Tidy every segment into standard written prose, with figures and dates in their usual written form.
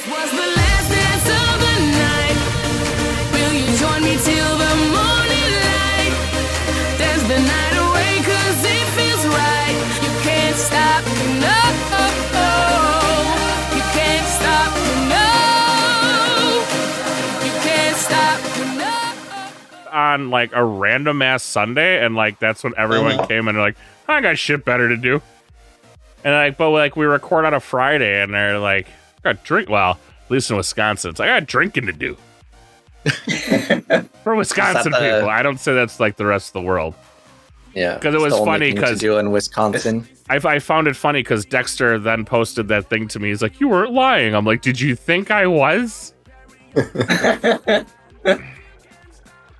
was the last dance of the night. Will you join me till the morning light? Dance the night away 'cause it feels right. You can't stop, no. You can't stop, no. You can't stop, no. On like a random ass Sunday, and like that's when everyone came and they're like, I got shit better to do. And like, but like we record on a Friday, and they're like, I got drink. Well, at least in Wisconsin, it's like I got drinking to do. For Wisconsin people, I don't say that's like the rest of the world. Yeah, because it was funny because do in Wisconsin. I found it funny because Dexter then posted that thing to me. He's like, "You weren't lying." I'm like, "Did you think I was?"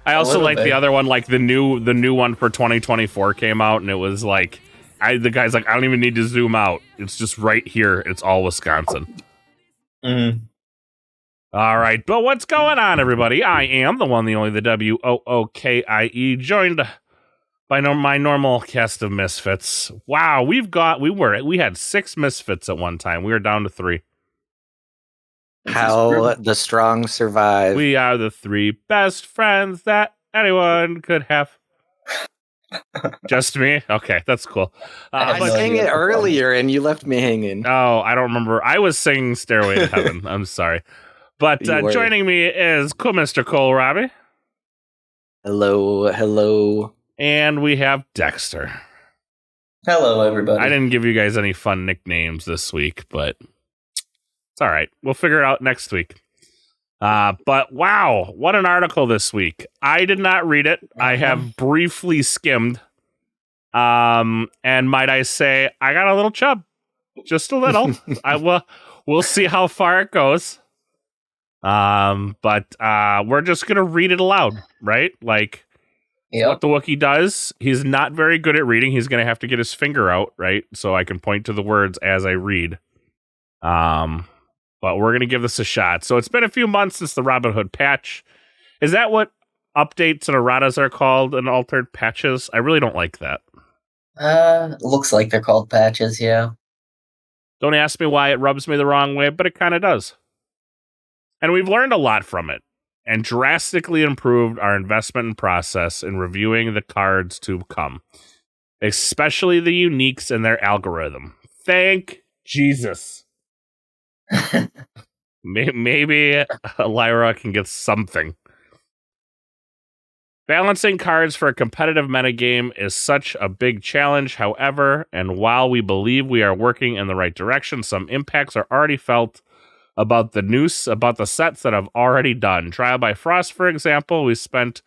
I also like the other one, like the new one for 2024 came out, and it was like, the guy's like, I don't even need to zoom out. It's just right here. It's all Wisconsin. Mm-hmm. All right, but what's going on, everybody? I am the one, the only, the WOOKIE, joined by my normal cast of misfits. Wow, we had 6 misfits at one time. We were down to 3. How the strong survive. We are the 3 best friends that anyone could have. Just me? Okay, that's cool. I sang it earlier and you left me hanging. Oh, I don't remember. I was singing Stairway to Heaven. I'm sorry. But joining me is cool Mr. Cole Robbie. Hello. And we have Dexter. Hello, everybody. I didn't give you guys any fun nicknames this week, but it's all right. We'll figure it out next week. But wow, what an article this week. I did not read it. I have briefly skimmed. And might I say, I got a little chub. Just a little. We'll see how far it goes. But we're just gonna read it aloud, right? Like what the Wookiee does. He's not very good at reading. He's gonna have to get his finger out, right? So I can point to the words as I read. But we're going to give this a shot. So it's been a few months since the Robin Hood patch. Is that what updates and erratas are called in altered patches? I really don't like that. Looks like they're called patches, yeah. Don't ask me why it rubs me the wrong way, but it kind of does. And we've learned a lot from it and drastically improved our investment and process in reviewing the cards to come, especially the uniques and their algorithm. Thank Jesus. Maybe Lyra can get something. Balancing cards for a competitive metagame is such a big challenge, however, and while we believe we are working in the right direction, some impacts are already felt about the sets that have already done. Trial by Frost, for example, we sent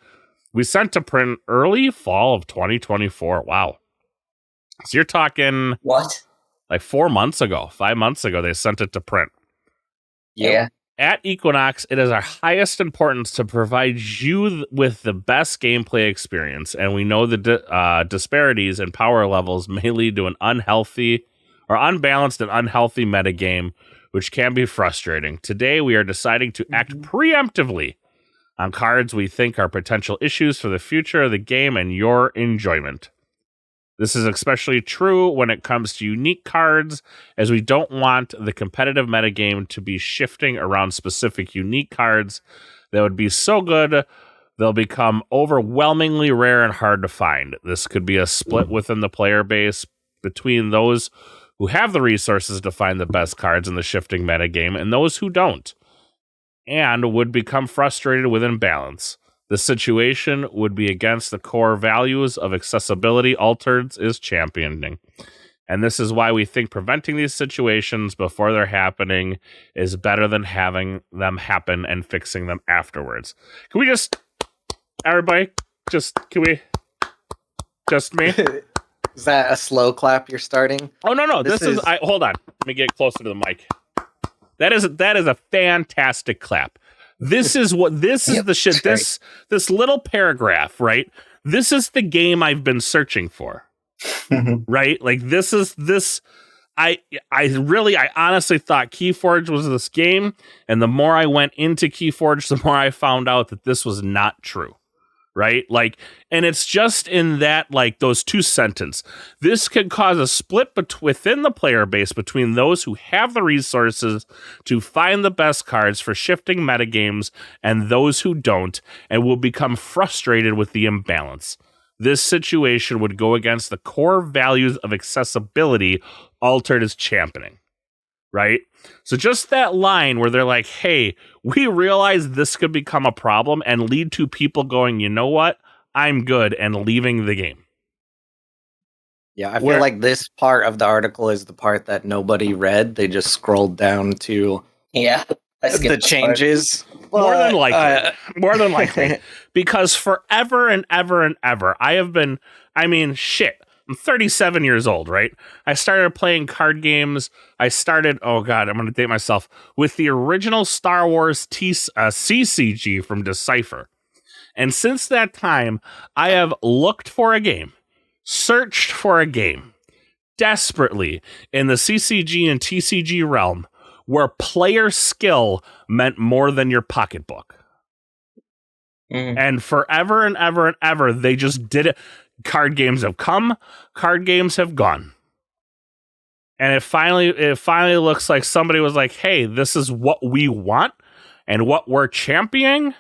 to print early fall of 2024. Wow. So you're talking what? Like 5 months ago, they sent it to print. Yeah. At Equinox, it is our highest importance to provide you with the best gameplay experience, and we know the disparities in power levels may lead to an unhealthy or unbalanced and unhealthy metagame, which can be frustrating. Today, we are deciding to act preemptively on cards we think are potential issues for the future of the game and your enjoyment. This is especially true when it comes to unique cards, as we don't want the competitive metagame to be shifting around specific unique cards that would be so good they'll become overwhelmingly rare and hard to find. This could be a split within the player base between those who have the resources to find the best cards in the shifting metagame and those who don't, and would become frustrated with imbalance. The situation would be against the core values of accessibility Altered is championing. And this is why we think preventing these situations before they're happening is better than having them happen and fixing them afterwards. Can we just, everybody, can we, just me? Is that a slow clap you're starting? Oh, no. This is hold on. Let me get closer to the mic. That is a fantastic clap. This is the shit. This little paragraph, right? This is the game I've been searching for, right? Like I honestly thought Keyforge was this game, and the more I went into Keyforge, the more I found out that this was not true, right? Like, and it's just in that, like, those two sentences. This can cause a split within the player base between those who have the resources to find the best cards for shifting metagames and those who don't, and will become frustrated with the imbalance. This situation would go against the core values of accessibility Altered is championing, right? So just that line where they're like, hey, we realize this could become a problem and lead to people going, you know what? I'm good, and leaving the game. Yeah, I feel like this part of the article is the part that nobody read. They just scrolled down to the changes. More than likely. Because forever and ever and ever, I have been, I'm 37 years old, right? I started playing card games. I started, I'm going to date myself, with the original Star Wars CCG from Decipher. And since that time, I have looked for a game, searched for a game, desperately in the CCG and TCG realm where player skill meant more than your pocketbook. And forever and ever and ever, they just did it. Card games have come, card games have gone. And it finally looks like somebody was like, hey, this is what we want and what we're championing.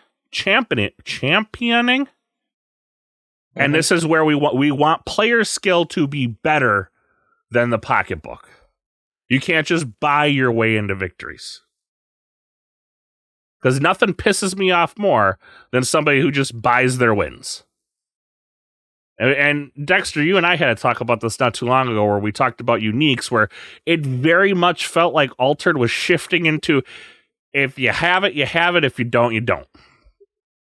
And this is where we want player skill to be better than the pocketbook. You can't just buy your way into victories. Because nothing pisses me off more than somebody who just buys their wins. And Dexter, you and I had to talk about this not too long ago, where we talked about uniques, where it very much felt like Altered was shifting into, if you have it, you have it. If you don't, you don't.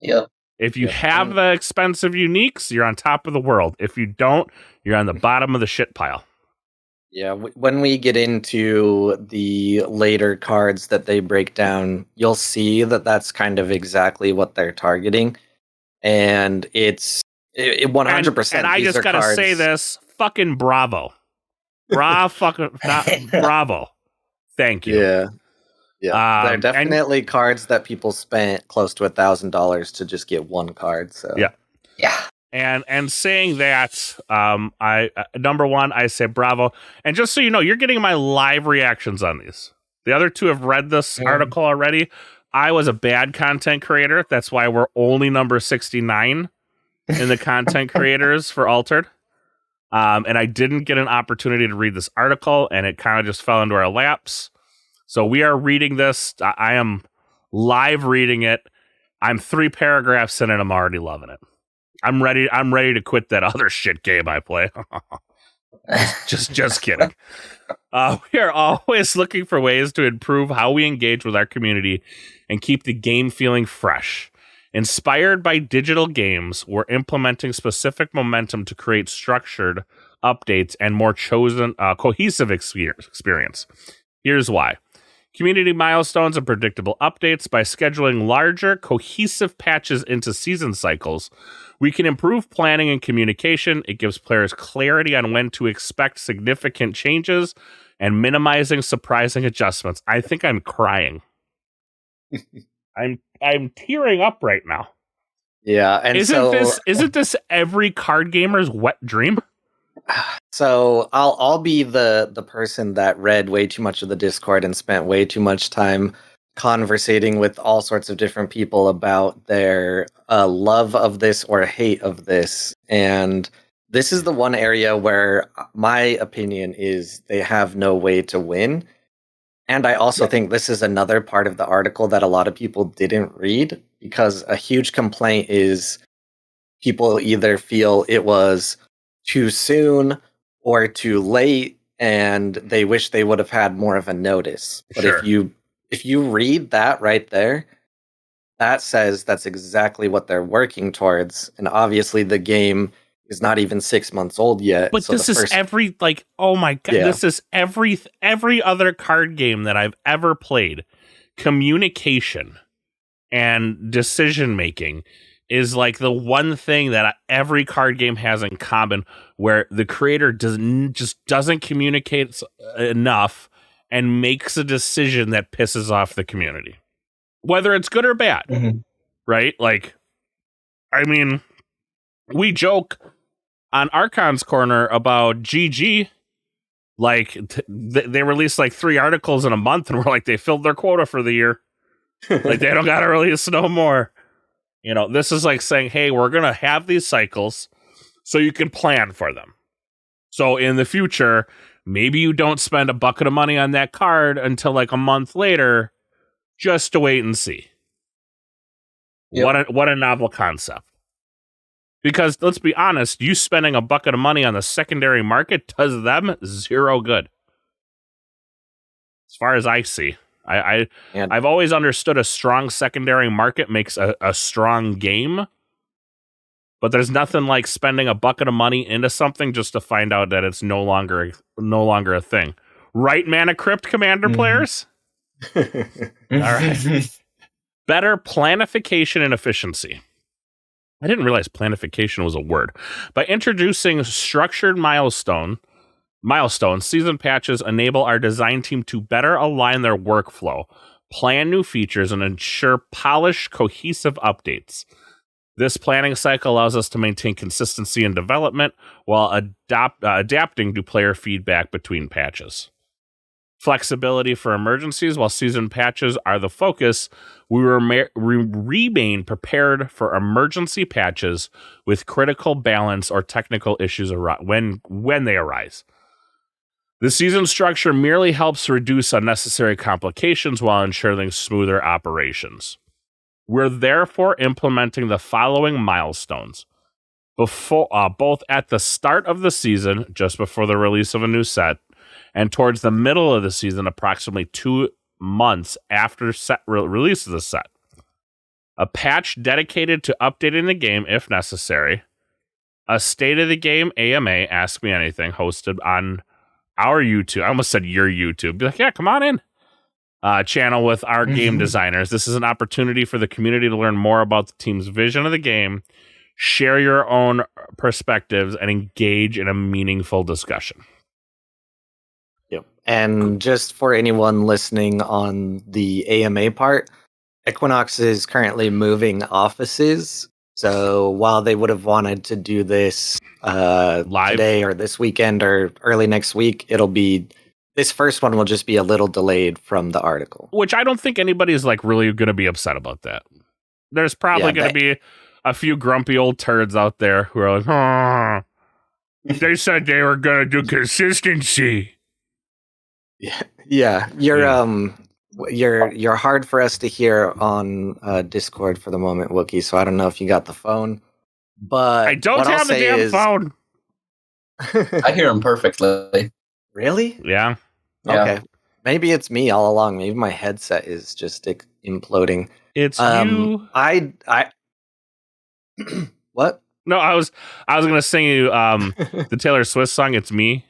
Yep. If you have the expensive uniques, you're on top of the world. If you don't, you're on the bottom of the shit pile. Yeah, when we get into the later cards that they break down, you'll see that that's kind of exactly what they're targeting. And it's 100%. And I just gotta say this, fucking bravo. Bravo. Thank you. Yeah. They're definitely cards that people spent close to $1,000 to just get one card. So Yeah. And saying that, I number one, I say bravo. And just so you know, you're getting my live reactions on these. The other two have read this article already. I was a bad content creator. That's why we're only number 69 in the content creators for Altered. And I didn't get an opportunity to read this article, and it kind of just fell into our laps. So we are reading this. I am live reading it. I'm 3 paragraphs in, and I'm already loving it. I'm ready to quit that other shit game I play. just kidding. We are always looking for ways to improve how we engage with our community and keep the game feeling fresh. Inspired by digital games, we're implementing specific momentum to create structured updates and more cohesive experience. Here's why. Community milestones and predictable updates. By scheduling larger, cohesive patches into season cycles, we can improve planning and communication. It gives players clarity on when to expect significant changes and minimizing surprising adjustments. I think I'm crying. I'm tearing up right now. Yeah, and isn't this every card gamer's wet dream? So I'll be the person that read way too much of the Discord and spent way too much time conversating with all sorts of different people about their love of this or hate of this. And this is the one area where my opinion is they have no way to win. And I also think this is another part of the article that a lot of people didn't read, because a huge complaint is people either feel it was too soon or too late, and they wish they would have had more of a notice. But if you read that right there, that says that's exactly what they're working towards. And obviously the game is not even 6 months old yet. But so this is oh my God, this is every other card game that I've ever played. Communication and decision making is like the one thing that every card game has in common, where the creator doesn't communicate enough and makes a decision that pisses off the community, whether it's good or bad. Right? Like, I mean, We joke on Archons Corner about GG. Like, they released like 3 articles in a month, and we're like, they filled their quota for the year. Like, they don't got to release no more. You know, this is like saying, hey, we're going to have these cycles so you can plan for them. So in the future, maybe you don't spend a bucket of money on that card until like a month later, just to wait and see. Yep. What a novel concept. Because let's be honest, you spending a bucket of money on the secondary market does them zero good. As far as I see. I've always understood a strong secondary market makes a strong game. But there's nothing like spending a bucket of money into something just to find out that it's no longer a thing. Right, Mana Crypt Commander players? All right. Better planification and efficiency. I didn't realize planification was a word. By introducing structured milestones, season patches enable our design team to better align their workflow, plan new features, and ensure polished, cohesive updates. This planning cycle allows us to maintain consistency in development while adapting to player feedback between patches. Flexibility for emergencies. While season patches are the focus, we remain prepared for emergency patches with critical balance or technical issues when they arise. The season structure merely helps reduce unnecessary complications while ensuring smoother operations. We're therefore implementing the following milestones. Both at the start of the season, just before the release of a new set, and towards the middle of the season, approximately 2 months after release of the set. A patch dedicated to updating the game if necessary. A State of the Game AMA, Ask Me Anything, hosted on our YouTube. I almost said your YouTube. Be like, yeah, come on in. Channel with our game designers. This is an opportunity for the community to learn more about the team's vision of the game, share your own perspectives, and engage in a meaningful discussion. Yep. And just for anyone listening on the AMA part, Equinox is currently moving offices. So while they would have wanted to do this live today or this weekend or early next week, this first one will just be a little delayed from the article. Which I don't think anybody's like really going to be upset about that. There's probably going to be a few grumpy old turds out there who are like, they said they were going to do consistency. Yeah. You're hard for us to hear on Discord for the moment, Wookie. So I don't know if you got the phone, but I don't have the damn phone. I hear him perfectly. Really? Yeah. Okay. Maybe it's me all along. Maybe my headset is just imploding. It's you. I What? No, I was gonna sing you the Taylor Swift song. It's me.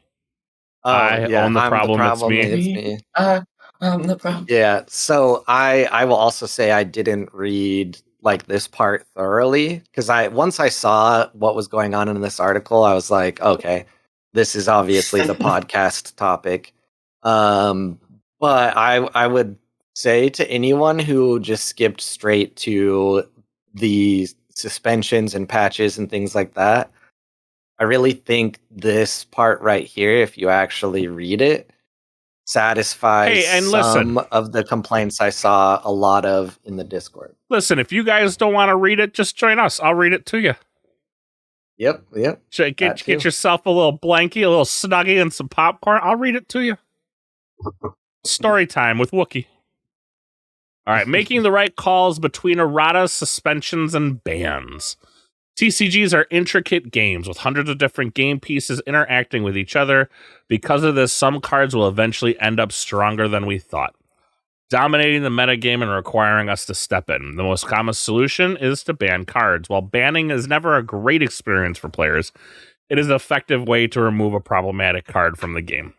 I own the problem. It's me. The problem. Yeah. So I will also say I didn't read like this part thoroughly because once I saw what was going on in this article, I was like, okay, this is obviously the podcast topic. But I would say to anyone who just skipped straight to the suspensions and patches and things like that, I really think this part right here, if you actually read it, satisfies some of the complaints I saw a lot of in the Discord. Listen, if you guys don't want to read it, just join us. I'll read it to you. Yep. Get yourself a little blankie, a little Snuggie, and some popcorn. I'll read it to you. Story time with Wookie. All right, making the right calls between erratas, suspensions, and bans. TCGs are intricate games with hundreds of different game pieces interacting with each other. Because of this, some cards will eventually end up stronger than we thought, dominating the metagame and requiring us to step in. The most common solution is to ban cards. While banning is never a great experience for players, it is an effective way to remove a problematic card from the game.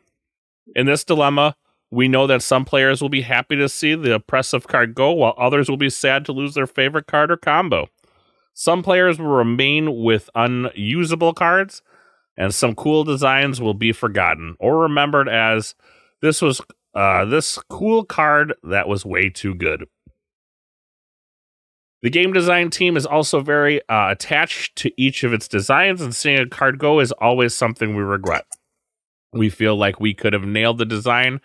In this dilemma, we know that some players will be happy to see the oppressive card go, while others will be sad to lose their favorite card or combo. Some players will remain with unusable cards, and some cool designs will be forgotten or remembered as this cool card that was way too good. The game design team is also very attached to each of its designs, and seeing a card go is always something we regret. We feel like we could have nailed the design,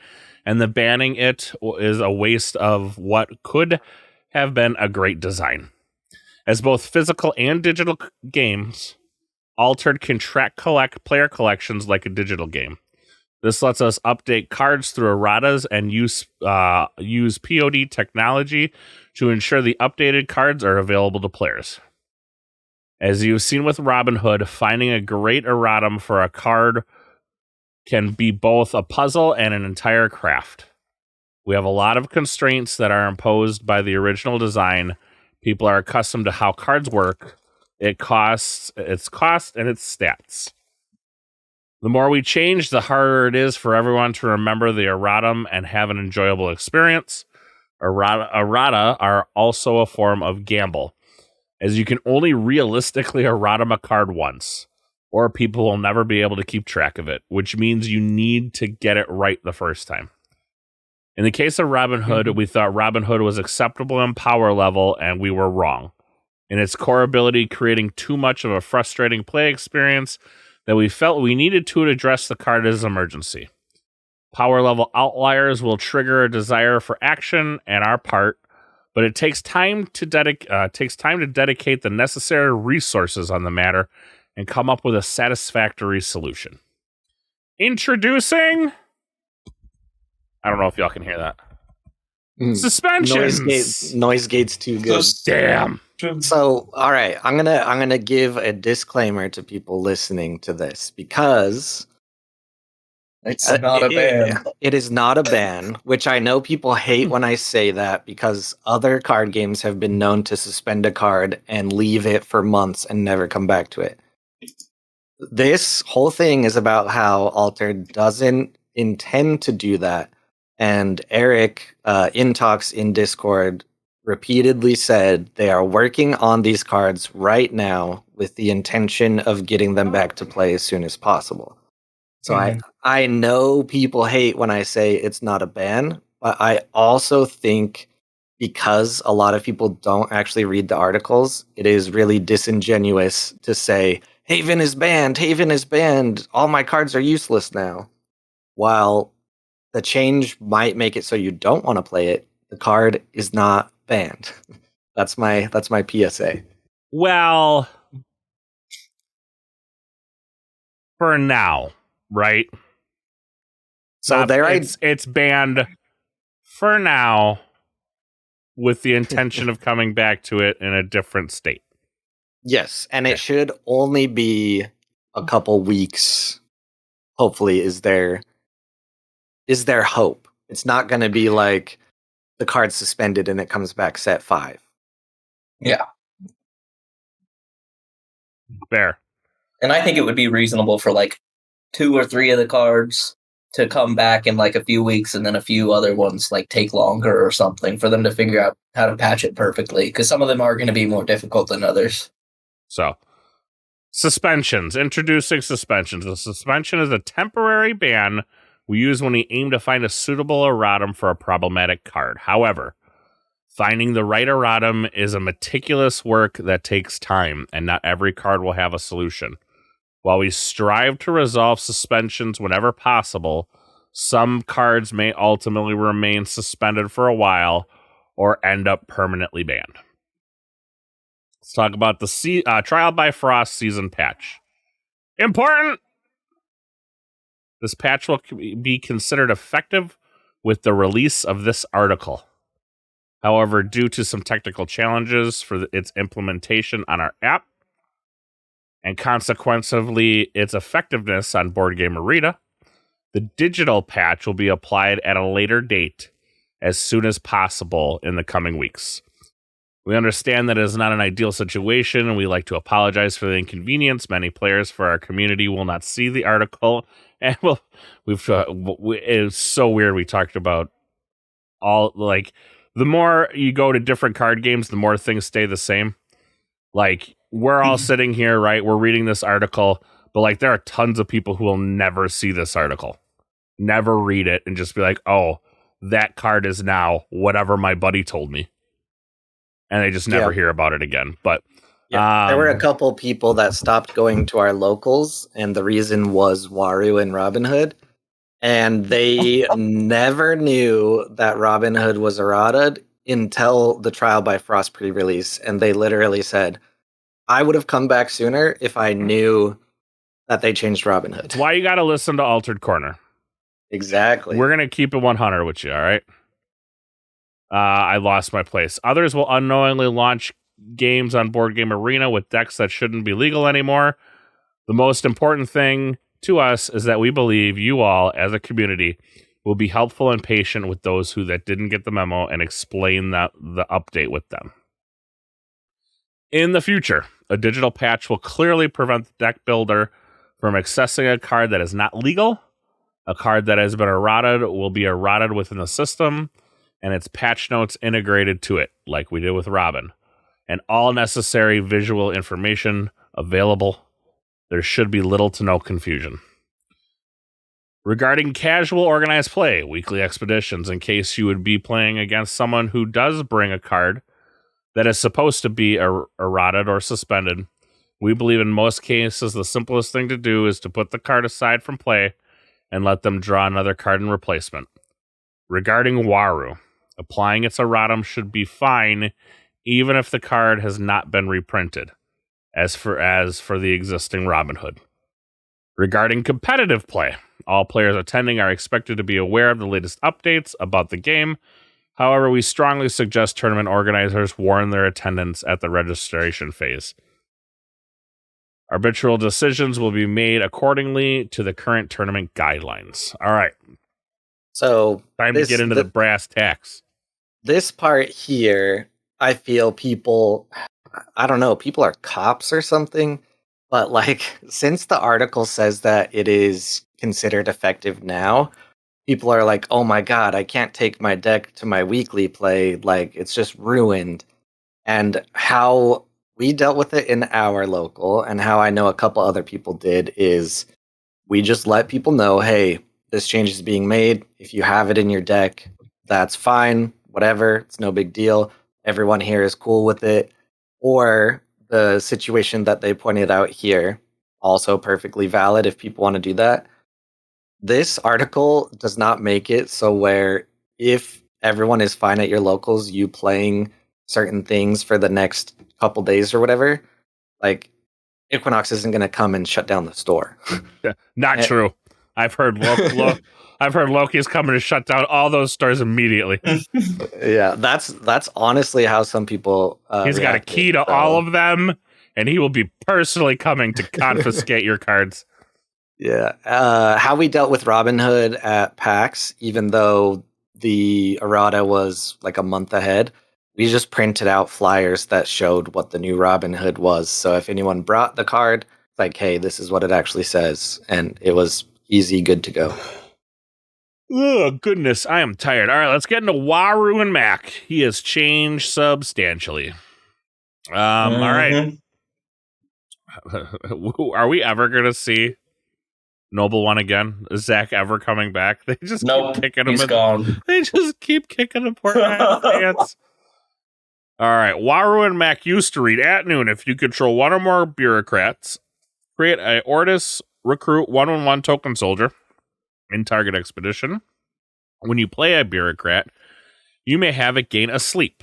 and the banning it is a waste of what could have been a great design. As both physical and digital games, Altered can track player collections like a digital game. This lets us update cards through erratas and use POD technology to ensure the updated cards are available to players. As you've seen with Robin Hood, finding a great erratum for a card can be both a puzzle and an entire craft. We have a lot of constraints that are imposed by the original design. People are accustomed to how cards work, its cost, and its stats. The more we change, the harder it is for everyone to remember the erratum and have an enjoyable experience. Errata are also a form of gamble, as you can only realistically erratum a card once, or people will never be able to keep track of it, which means you need to get it right the first time. In the case of Robin Hood, we thought Robin Hood was acceptable in power level, and we were wrong. In its core ability, creating too much of a frustrating play experience that we felt we needed to address the card as an emergency. Power level outliers will trigger a desire for action on our part, but it takes time to dedicate the necessary resources on the matter and come up with a satisfactory solution. Introducing, I don't know if y'all can hear that. Suspensions. Noise gate's too good. Damn. So, all right, I'm gonna give a disclaimer to people listening to this because It's not a ban. It is not a ban, which I know people hate when I say that because other card games have been known to suspend a card and leave it for months and never come back to it. This whole thing is about how Altered doesn't intend to do that. And Eric, in talks in Discord, repeatedly said they are working on these cards right now with the intention of getting them back to play as soon as possible. So I know people hate when I say it's not a ban, but I also think because a lot of people don't actually read the articles, it is really disingenuous to say, Haven is banned, all my cards are useless now. While the change might make it so you don't want to play it, the card is not banned. That's my PSA. Well, for now, right? So it's banned for now with the intention of coming back to it in a different state. Yes, and it should only be a couple weeks. Hopefully, is there hope? It's not going to be like the card's suspended and it comes back set 5. Yeah. Fair. And I think it would be reasonable for like 2 or 3 of the cards to come back in like a few weeks, and then a few other ones like take longer or something for them to figure out how to patch it perfectly, because some of them are going to be more difficult than others. So, suspensions. Introducing suspensions. A suspension is a temporary ban we use when we aim to find a suitable erratum for a problematic card. However, finding the right erratum is a meticulous work that takes time, and not every card will have a solution. While we strive to resolve suspensions whenever possible, some cards may ultimately remain suspended for a while or end up permanently banned. Let's talk about the Trial by Frost season patch. Important! This patch will be considered effective with the release of this article. However, due to some technical challenges for its implementation on our app, and consequently its effectiveness on Board Game Arena, the digital patch will be applied at a later date as soon as possible in the coming weeks. We understand that it is not an ideal situation, and we like to apologize for the inconvenience. Many players for our community will not see the article, and it's so weird. We talked about all, like, the more you go to different card games, the more things stay the same. Like, we're all sitting here, right? We're reading this article, but like, there are tons of people who will never see this article, never read it, and just be like, oh, that card is now whatever my buddy told me. and they just never hear about it again. But yeah, there were a couple people that stopped going to our locals, and the reason was Waru and Robin Hood. And they never knew that Robin Hood was errata until the Trial by Frost pre-release. And they literally said, I would have come back sooner if I knew that they changed Robin Hood. That's why you got to listen to Altered Corner. Exactly. We're going to keep it 100 with you, all right? I lost my place. Others will unknowingly launch games on Board Game Arena with decks that shouldn't be legal anymore. The most important thing to us is that we believe you all, as a community, will be helpful and patient with those who that didn't get the memo and explain the update with them. In the future, a digital patch will clearly prevent the deck builder from accessing a card that is not legal. A card that has been errated will be errated within the system, and its patch notes integrated to it, like we did with Robin, and all necessary visual information available. There should be little to no confusion. Regarding casual organized play, weekly expeditions, in case you would be playing against someone who does bring a card that is supposed to be errated or suspended, we believe in most cases the simplest thing to do is to put the card aside from play and let them draw another card in replacement. Regarding Waru, applying its erratum should be fine even if the card has not been reprinted, as for the existing Robin Hood. Regarding competitive play, all players attending are expected to be aware of the latest updates about the game. However, we strongly suggest tournament organizers warn their attendants at the registration phase. Arbitral decisions will be made accordingly to the current tournament guidelines. All right. So time to get into the brass tacks. This part here, I feel people, I don't know, people are cops or something. But like, since the article says that it is considered effective now, people are like, oh my god, I can't take my deck to my weekly play. Like, it's just ruined. And how we dealt with it in our local, and how I know a couple other people did, is we just let people know, hey, this change is being made. If you have it in your deck, that's fine. Whatever. It's no big deal. Everyone here is cool with it. Or the situation that they pointed out here, also perfectly valid if people want to do that. This article does not make it so where if everyone is fine at your locals, you playing certain things for the next couple days or whatever, like Equinox isn't going to come and shut down the store. Not true. I've heard Loki's coming to shut down all those stores immediately. Yeah, that's honestly how some people he's got a key to all of them, and he will be personally coming to confiscate your cards. Yeah. How we dealt with Robin Hood at PAX, even though the errata was like a month ahead, we just printed out flyers that showed what the new Robin Hood was. So if anyone brought the card, it's like, hey, this is what it actually says. And it was easy, good to go. Oh, goodness, I am tired. All right, let's get into Waru and Mac. He has changed substantially. All right. Are we ever going to see Noble One again? Is Zach ever coming back? They just keep kicking him. He's gone. They just keep kicking the poor guy in the pants. All right, Waru and Mac used to read at noon. If you control one or more bureaucrats, create a Ortis recruit 1/1 token soldier in target expedition. When you play a bureaucrat, you may have it gain a sleep.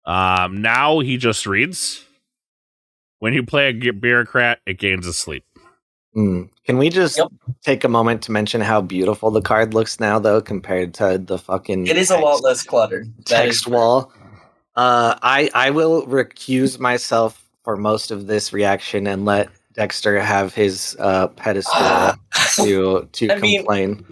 Now he just reads. When you play a bureaucrat, it gains a sleep. Can we just take a moment to mention how beautiful the card looks now, though, compared to the fucking... It is a lot less cluttered. Text wall. I will recuse myself for most of this reaction and let Dexter have his pedestal to complain.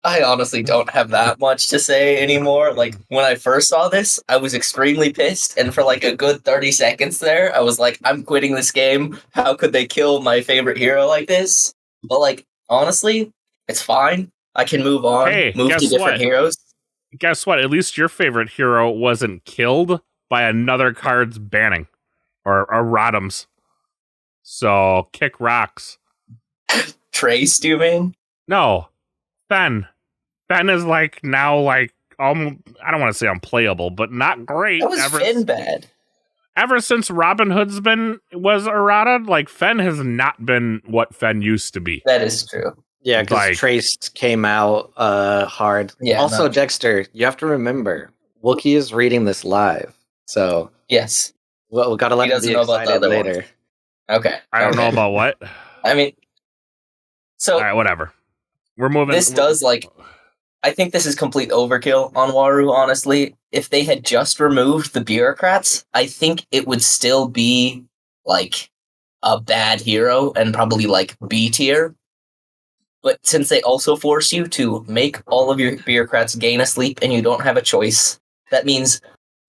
I honestly don't have that much to say anymore. Like, when I first saw this, I was extremely pissed, and for like a good 30 seconds there, I was like, I'm quitting this game. How could they kill my favorite hero like this? But like, honestly, it's fine. I can move on, move to different heroes. Guess what? At least your favorite hero wasn't killed by another card's banning or erratums. So, kick rocks. Trace, do you mean? No. Ben is like now like I don't want to say unplayable, but not great. That was Finn bad. Ever since Robin Hood's was errata, like Fen has not been what Fen used to be. That is true. Yeah, because Like- Traced came out hard. Yeah, Also, no. Dexter, you have to remember, Wookie is reading this live, so Yes. well, we gotta let He him doesn't be know about the excited other one. later. Okay. I don't know Okay. about what. I mean, so All right, whatever. We're moving. this does like. I think this is complete overkill on Waru, honestly. If they had just removed the bureaucrats, I think it would still be, like, a bad hero and probably, like, B tier. But since they also force you to make all of your bureaucrats gain a sleep and you don't have a choice, that means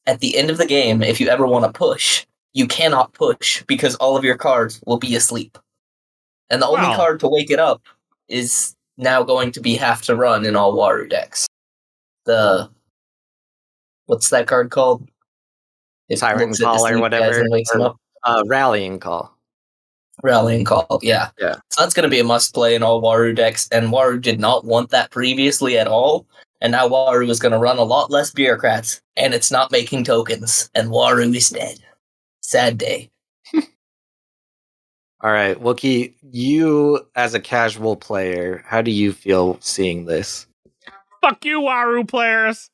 at the end of the game, if you ever want to push, you cannot push because all of your cards will be asleep. And the only Wow. card to wake it up is now going to be have to run in all Waru decks. What's that card called? It Siren looks at the Call or sleep whatever. guys and wakes him up. Rallying Call. Rallying Call, yeah. Yeah. So that's going to be a must play in all Waru decks, and Waru did not want that previously at all. And now Waru is going to run a lot less bureaucrats, and it's not making tokens, and Waru is dead. Sad day. All right, Wookie, you as a casual player, how do you feel seeing this? Fuck you, Waru players.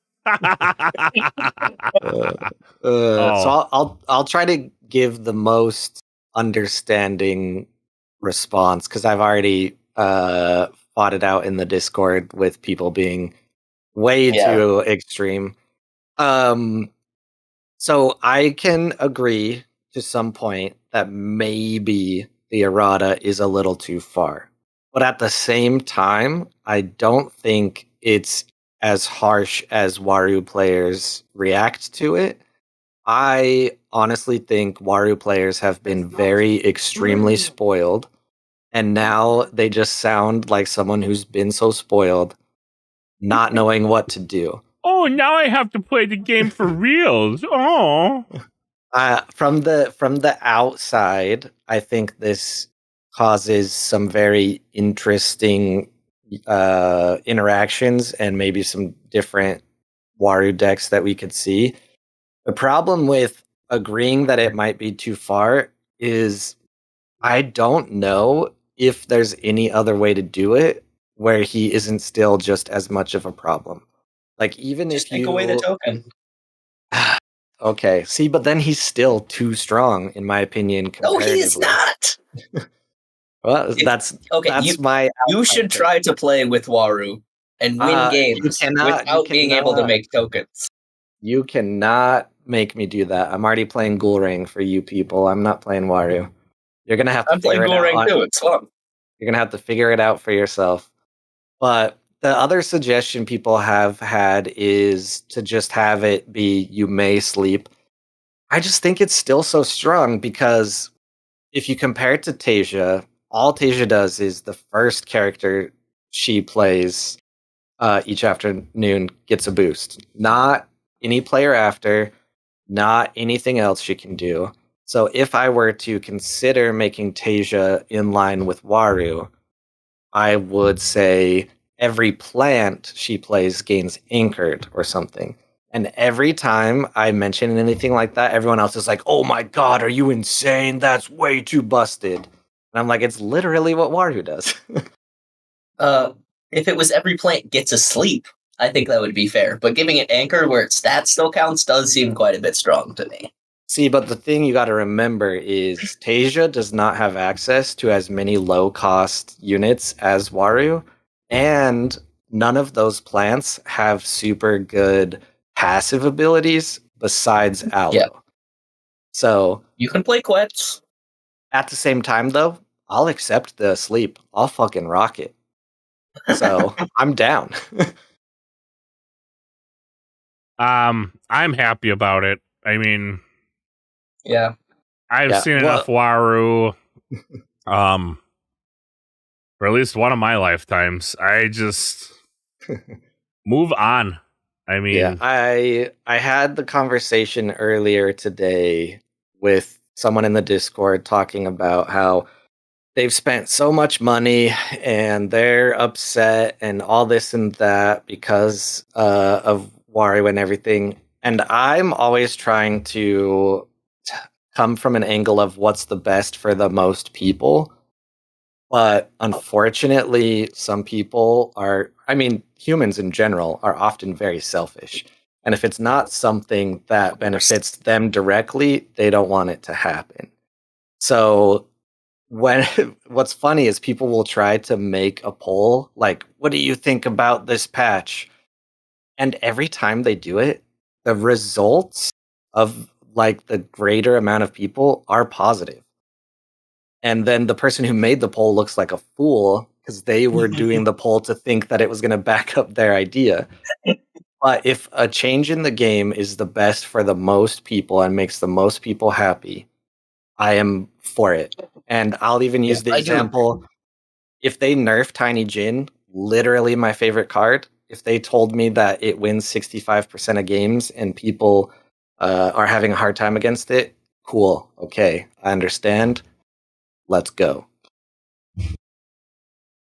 So I'll try to give the most understanding response because I've already fought it out in the Discord with people being way too extreme. So I can agree to some point that maybe the errata is a little too far. But at the same time, I don't think it's as harsh as Waru players react to it. I honestly think Waru players have been very extremely spoiled, and now they just sound like someone who's been so spoiled, not knowing what to do. Oh, now I have to play the game for reals. Oh. From the outside, I think this causes some very interesting interactions and maybe some different Waru decks that we could see. The problem with agreeing that it might be too far is I don't know if there's any other way to do it where he isn't still just as much of a problem. Like even Just if take you away the token. Okay, see, but then he's still too strong, in my opinion. No, he is comparatively. not. Well, that's my. You should try to play with Waru and win games without being able to make tokens. You cannot make me do that. I'm already playing Ghoul Ring for you people. I'm not playing Waru. You're gonna have to. I'm playing Ghoul Ring too. It's fun. You're gonna have to figure it out for yourself. But the other suggestion people have had is to just have it be you may sleep. I just think it's still so strong because if you compare it to Tasia, all Tasia does is the first character she plays each afternoon gets a boost. Not any player after, not anything else she can do. So if I were to consider making Tasia in line with Waru, I would say every plant she plays gains anchored or something. And every time I mention anything like that, everyone else is like, oh my god, are you insane? That's way too busted. And I'm like, it's literally what Waru does. If it was every plant gets a sleep, I think that would be fair. But giving it anchor where its stats still counts does seem quite a bit strong to me. See, but the thing you got to remember is Tasia does not have access to as many low-cost units as Waru, and none of those plants have super good passive abilities besides Aloe. Yeah. So you can play Quetz. At the same time, though, I'll accept the sleep. I'll fucking rock it. So I'm down. I'm happy about it. I mean, yeah, I've seen enough Waru, for at least one of my lifetimes. I just move on. I mean, yeah, I had the conversation earlier today with someone in the Discord talking about how they've spent so much money and they're upset and all this and that because of Wario and everything, and I'm always trying to come from an angle of what's the best for the most people. But unfortunately, some people are, I mean, humans in general are often very selfish. And if it's not something that benefits them directly, they don't want it to happen. So when what's funny is people will try to make a poll like, what do you think about this patch? And every time they do it, the results of like the greater amount of people are positive. And then the person who made the poll looks like a fool because they were doing the poll to think that it was going to back up their idea. But if a change in the game is the best for the most people and makes the most people happy, I am for it. And I'll even use the example, if they nerf Tiny Jin, literally my favorite card, if they told me that it wins 65% of games and people are having a hard time against it, cool. Okay, I understand. Let's go.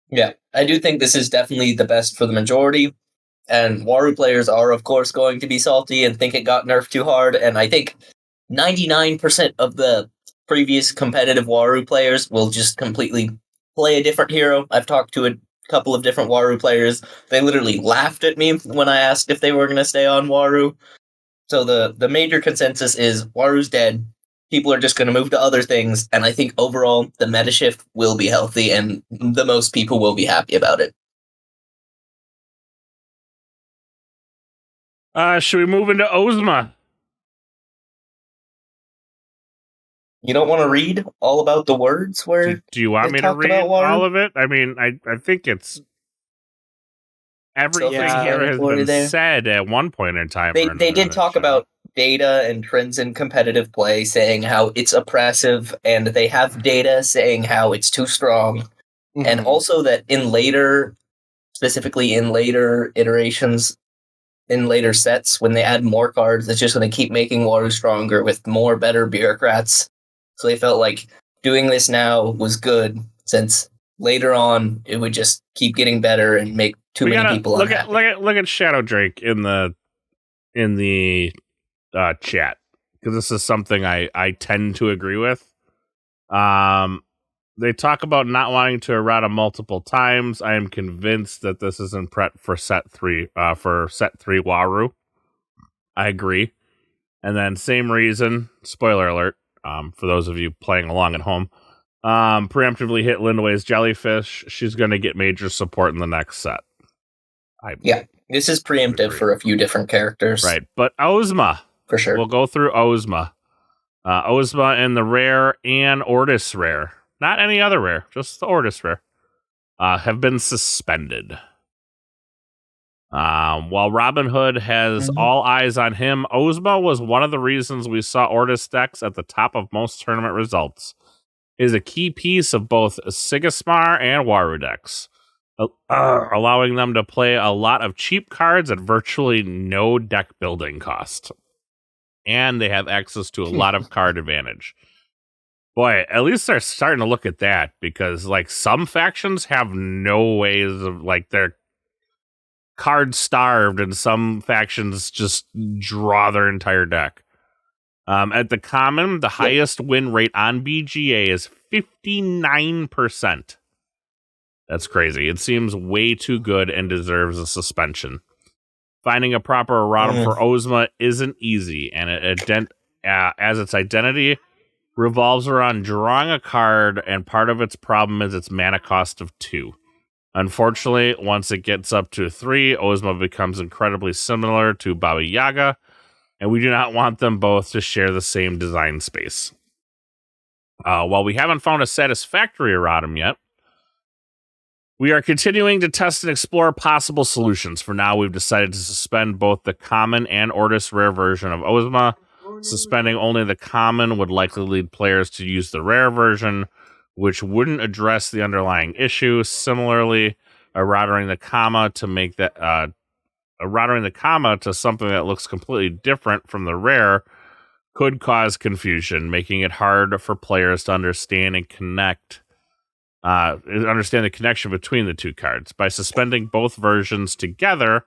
Yeah, I do think this is definitely the best for the majority. And Waru players are, of course, going to be salty and think it got nerfed too hard. And I think 99% of the previous competitive Waru players will just completely play a different hero. I've talked to a couple of different Waru players. They literally laughed at me when I asked if they were going to stay on Waru. So the major consensus is Waru's dead. People are just going to move to other things. And I think overall, the meta shift will be healthy and the most people will be happy about it. Should we move into Ozma? You don't want to read all about the words where Do you want they me to talked read about Waru? all of it? I mean, I think it's everything here has Self-explanatory been there. said at one point in time. or They another in did that talk show. about data and trends in competitive play, saying how it's oppressive, and they have data saying how it's too strong, and also that in later, specifically in later iterations, in later sets, when they add more cards, it's just going to keep making Waru stronger with more better bureaucrats. So they felt like doing this now was good, since later on it would just keep getting better and make too many people unhappy. Look at Shadow Drake in the chat, because this is something I tend to agree with. They talk about not wanting to errata multiple times. I am convinced that this is in prep for set 3 Waru. I agree. And then same reason, spoiler alert, for those of you playing along at home, preemptively hit Lindway's Jellyfish. She's going to get major support in the next set. This is preemptive for a few different characters. Right, but Ozma. For sure. We'll go through Ozma. Ozma in the rare and Ortis rare. Not any other rare, just the Ortis rare. Have been suspended. While Robin Hood has all eyes on him, Ozma was one of the reasons we saw Ortis decks at the top of most tournament results. It is a key piece of both Sigismar and Waru decks, allowing them to play a lot of cheap cards at virtually no deck building cost. And they have access to a lot of card advantage. Boy, at least they're starting to look at that, because like some factions have no ways of, like, they're card starved, and some factions just draw their entire deck. At the common, the highest win rate on BGA is 59%. That's crazy. It seems way too good and deserves a suspension. Finding a proper erratum for Ozma isn't easy, and as its identity revolves around drawing a card, and part of its problem is its mana cost of 2. Unfortunately, once it gets up to 3, Ozma becomes incredibly similar to Baba Yaga, and we do not want them both to share the same design space. While we haven't found a satisfactory erratum yet, we are continuing to test and explore possible solutions. For now, we've decided to suspend both the common and Ortis rare version of Ozma. Suspending only the common would likely lead players to use the rare version, which wouldn't address the underlying issue. Similarly, errataing the comma to something that looks completely different from the rare could cause confusion, making it hard for players to understand the connection between the two cards. By suspending both versions together,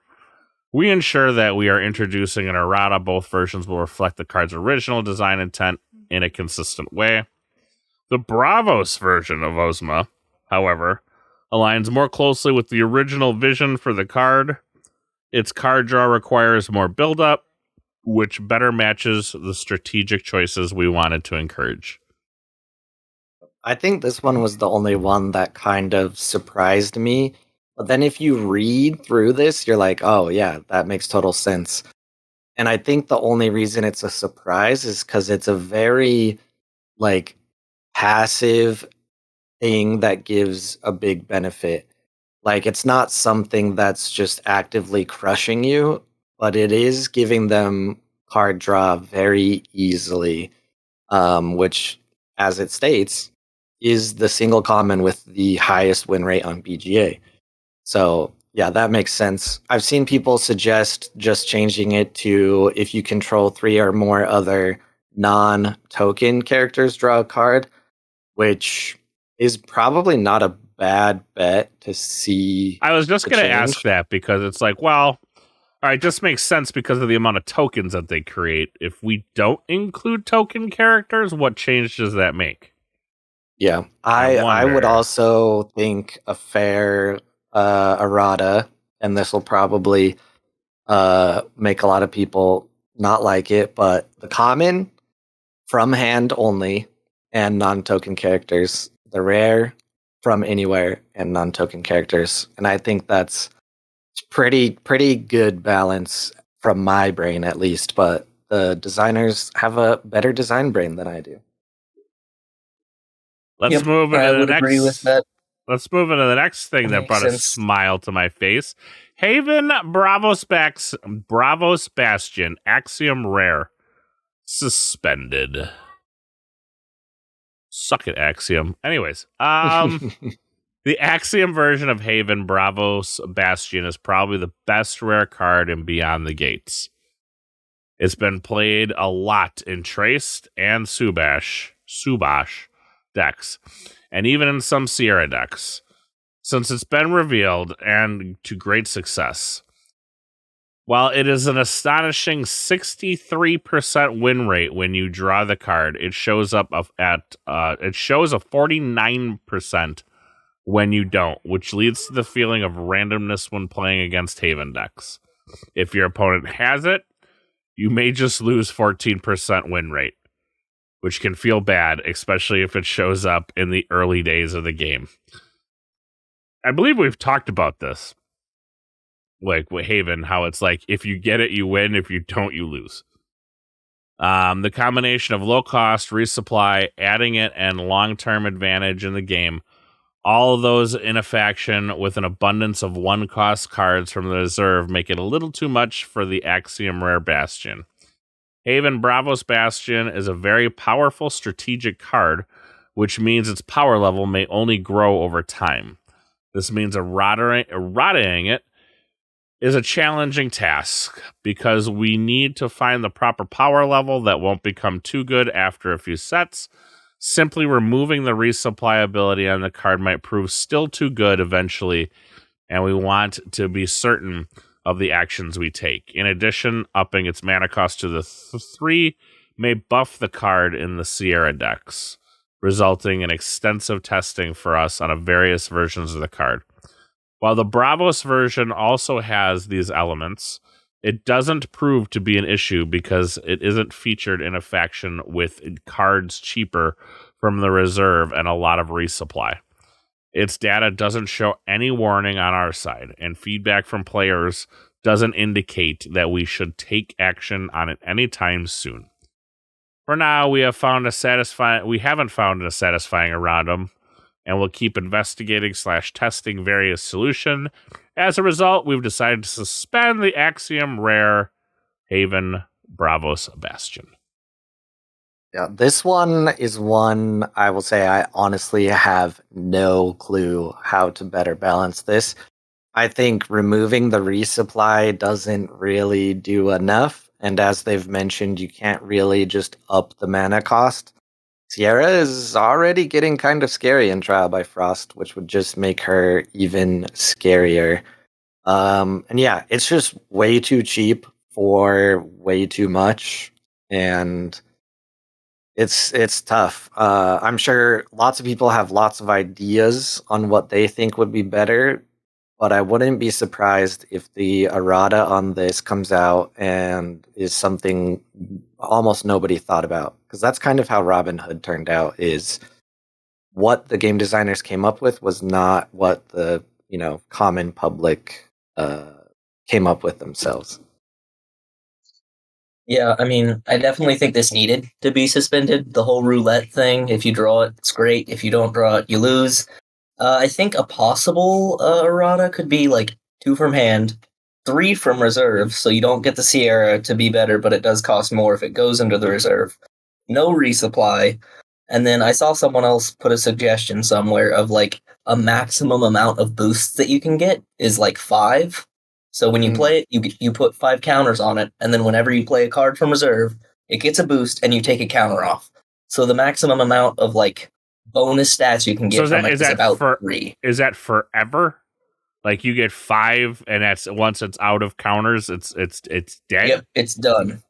We ensure that we are introducing an errata. Both versions will reflect the card's original design intent in a consistent way. The Bravos version of Ozma, however, aligns more closely with the original vision for the card. Its card draw requires more build-up, which better matches the strategic choices we wanted to encourage. I think this one was the only one that kind of surprised me. But then if you read through this, you're like, oh, yeah, that makes total sense. And I think the only reason it's a surprise is because it's a very, like, passive thing that gives a big benefit. Like, it's not something that's just actively crushing you, but it is giving them card draw very easily, which, as it states, is the single common with the highest win rate on BGA. So, yeah, that makes sense. I've seen people suggest just changing it to if you control 3 or more other non-token characters, draw a card, which is probably not a bad bet to see. I was just the going to change. ask that because it's like, well, all right, this makes sense because of the amount of tokens that they create. If we don't include token characters, what change does that make? Yeah, I I would wonder. also think a fair errata, and this will probably make a lot of people not like it, but the common from hand only and non-token characters, the rare from anywhere and non-token characters, and I think that's pretty good balance from my brain at least. But the designers have a better design brain than I do. Let's Yep, move I into the would agree with next. that. Let's move into the next thing that Makes brought a sense. smile to my face. Haven Bravos Bastion Axiom Rare suspended. Suck it, Axiom. Anyways, the Axiom version of Haven Bravos Bastion is probably the best rare card in Beyond the Gates. It's been played a lot in Traced and Subash decks, and even in some Sierra decks, since it's been revealed and to great success. While it is an astonishing 63% win rate when you draw the card, it shows up it shows a 49% when you don't, which leads to the feeling of randomness when playing against Haven decks. If your opponent has it, you may just lose 14% win rate, which can feel bad, especially if it shows up in the early days of the game. I believe we've talked about this, like with Haven, how it's like, if you get it, you win. If you don't, you lose. The combination of low cost, resupply, adding it, and long-term advantage in the game, all of those in a faction with an abundance of one-cost cards from the reserve make it a little too much for the Axiom Rare Bastion. Haven Bravos Bastion is a very powerful strategic card, which means its power level may only grow over time. This means errataing it is a challenging task because we need to find the proper power level that won't become too good after a few sets. Simply removing the resupply ability on the card might prove still too good eventually, and we want to be certain of the actions we take. In addition, upping its mana cost to the 3 may buff the card in the Sierra decks, resulting in extensive testing for us on various versions of the card. While the Bravos version also has these elements, it doesn't prove to be an issue because it isn't featured in a faction with cards cheaper from the reserve and a lot of resupply. Its data doesn't show any warning on our side, and feedback from players doesn't indicate that we should take action on it anytime soon. For now, we haven't found a satisfying erratum, and we'll keep investigating/testing various solutions. As a result, we've decided to suspend the Axiom Rare Haven Bravos Bastion. Yeah, this one is one I will say I honestly have no clue how to better balance this. I think removing the resupply doesn't really do enough, and as they've mentioned, you can't really just up the mana cost. Sierra is already getting kind of scary in Trial by Frost, which would just make her even scarier. And yeah, it's just way too cheap for way too much, and it's tough. I'm sure lots of people have lots of ideas on what they think would be better, but I wouldn't be surprised if the errata on this comes out and is something almost nobody thought about, because that's kind of how Robin Hood turned out. Is what the game designers came up with was not what the common public came up with themselves. Yeah, I mean, I definitely think this needed to be suspended. The whole roulette thing. If you draw it, it's great. If you don't draw it, you lose. I think a possible errata could be like 2 from hand, 3 from reserve, so you don't get the Sierra to be better, but it does cost more if it goes into the reserve. No resupply. And then I saw someone else put a suggestion somewhere of like a maximum amount of boosts that you can get is like 5. So when you play it, you put 5 counters on it, and then whenever you play a card from reserve, it gets a boost and you take a counter off. So the maximum amount of like bonus stats you can get from it is about 3. Is that forever? Like you get 5, and that's once it's out of counters, it's dead. Yep, it's done.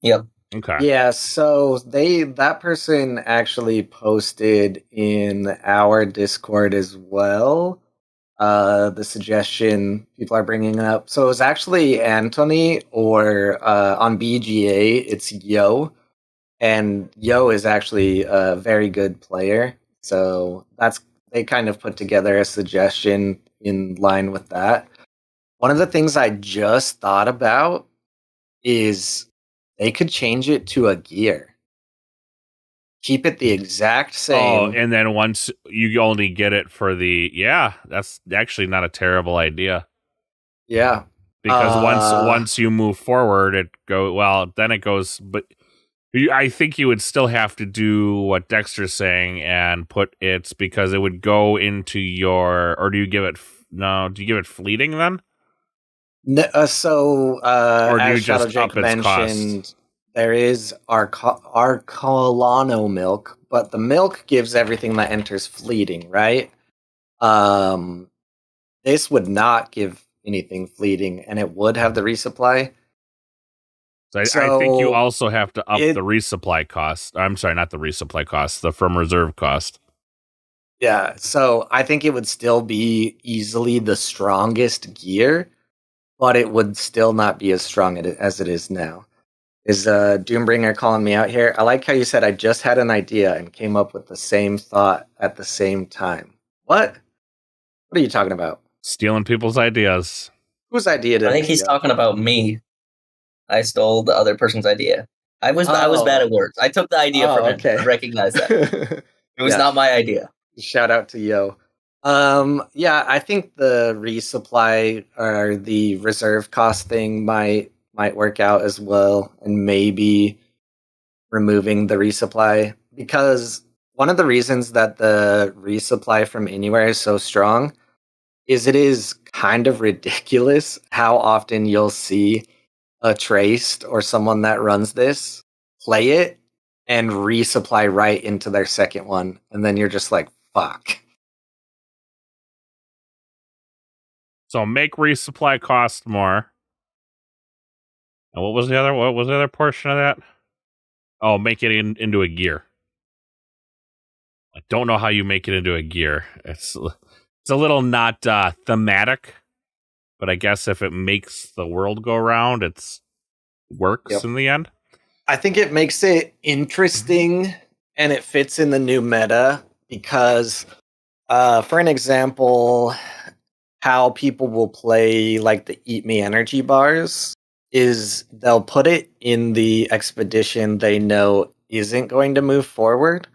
Yep. Okay. Yeah, so that person actually posted in our Discord as well. The suggestion people are bringing up. So it was actually Anthony, or on BGA, it's Yo. And Yo is actually a very good player. So they kind of put together a suggestion in line with that. One of the things I just thought about is they could change it to a gear. Keep it the exact same. Oh, and then once you only get it for that's actually not a terrible idea. Yeah. Because once you move forward, then it goes, but I think you would still have to do what Dexter's saying and put it, because it would go into or do you give it fleeting then? No, Or do you as just Shadow up Jake its mentioned, cost? there is Arcolano milk, but the milk gives everything that enters fleeting, right? This would not give anything fleeting, and it would have the resupply. So I think you also have to up the resupply cost. I'm sorry, not the resupply cost, the from reserve cost. Yeah, so I think it would still be easily the strongest gear, but it would still not be as strong as it is now. Is Doombringer calling me out here? I like how you said I just had an idea and came up with the same thought at the same time. What? What are you talking about? Stealing people's ideas. Whose idea did I think he's talking about me. I stole the other person's idea. I was bad at words. I took the idea from him. Okay. I recognize that. It was not my idea. Shout out to Yo. Yeah, I think the resupply or the reserve cost thing might work out as well, and maybe removing the resupply, because one of the reasons that the resupply from anywhere is so strong is it is kind of ridiculous how often you'll see a traced or someone that runs this play it and resupply right into their second one, and then you're just like, fuck. So make resupply cost more. And what was the other portion of that? Oh, make it into a gear. I don't know how you make it into a gear. It's a little not thematic, but I guess if it makes the world go round, it works in the end. I think it makes it interesting, and it fits in the new meta, because for an example, how people will play like the Eat Me energy bars is they'll put it in the expedition they know isn't going to move forward,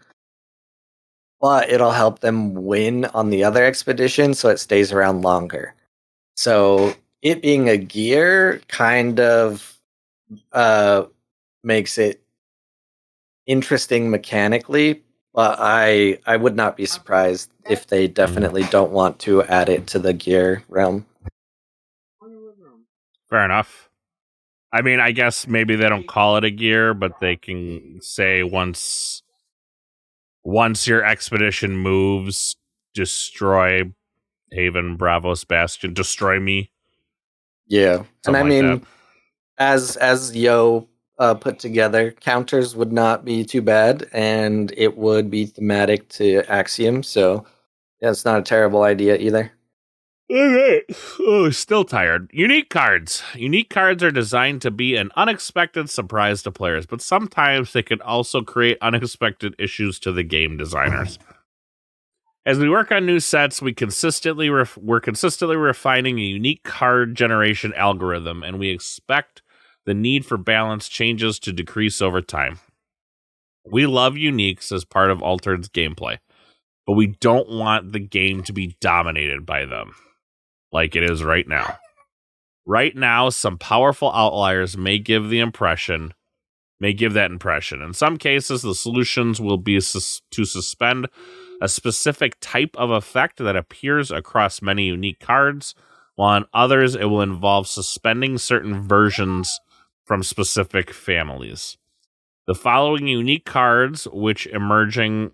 but it'll help them win on the other expedition, so it stays around longer. So it being a gear kind of makes it interesting mechanically, but I would not be surprised if they definitely don't want to add it to the gear realm. Fair enough. I mean, I guess maybe they don't call it a gear, but they can say once your expedition moves, destroy Haven, Bravos, Bastion, Destroy Me. Yeah, and I Something like mean, that. as Yo put together, counters would not be too bad, and it would be thematic to Axiom. So yeah, it's not a terrible idea either. All right. Oh, still tired. Unique cards. Unique cards are designed to be an unexpected surprise to players, but sometimes they can also create unexpected issues to the game designers. As we work on new sets, we're consistently refining a unique card generation algorithm, and we expect the need for balance changes to decrease over time. We love uniques as part of Altered's gameplay, but we don't want the game to be dominated by them, like it is right now. Right now, some powerful outliers may give that impression. In some cases, the solutions will be to suspend a specific type of effect that appears across many unique cards, while in others it will involve suspending certain versions from specific families. The following unique cards, which emerged during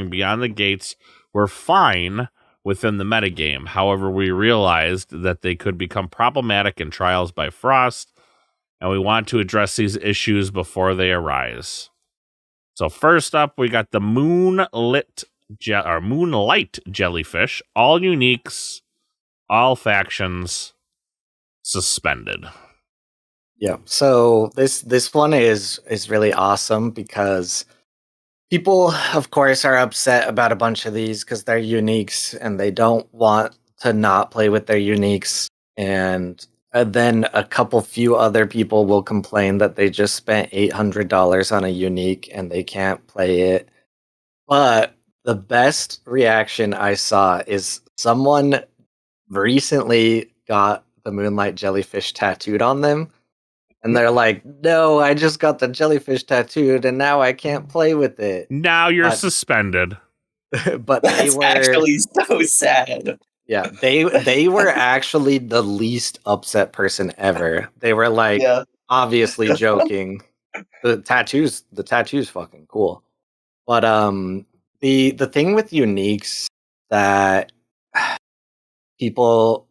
Beyond the Gates, were fine within the metagame. However, we realized that they could become problematic in Trials by Frost, and we want to address these issues before they arise. So first up, we got the Moonlight Jellyfish. All uniques, all factions, suspended. Yeah. So this one is really awesome because people, of course, are upset about a bunch of these because they're uniques and they don't want to not play with their uniques. And then a few other people will complain that they just spent $800 on a unique and they can't play it. But the best reaction I saw is someone recently got the Moonlight Jellyfish tattooed on them. And they're like, no, I just got the jellyfish tattooed and now I can't play with it. Now you're suspended. But they That's were actually so sad. Yeah, they were actually the least upset person ever. They were like obviously joking. The tattoo's fucking cool. But the thing with uniques that people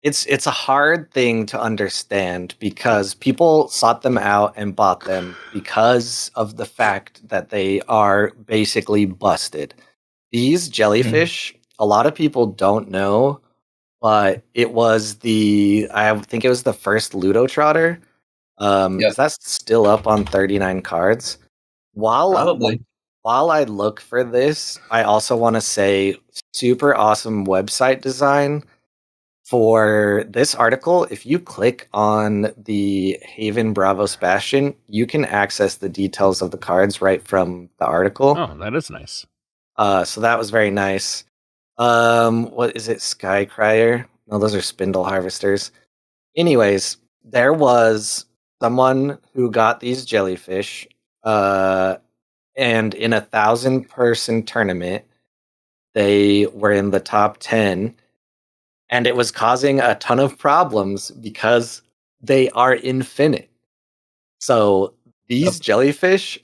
it's a hard thing to understand because people sought them out and bought them because of the fact that they are basically busted. These jellyfish, a lot of people don't know, but it was I think it was the first Ludo Trotter. Is that still up on 39 cards? Probably. While I look for this, I also want to say super awesome website design for this article. If you click on the Haven Bravos Bastion, you can access the details of the cards right from the article. Oh, that is nice. So that was very nice. What is it? Skycrier? No, those are Spindle Harvesters. Anyways, there was someone who got these jellyfish, and in a 1,000-person tournament, they were in the top 10, and it was causing a ton of problems because they are infinite. So these jellyfish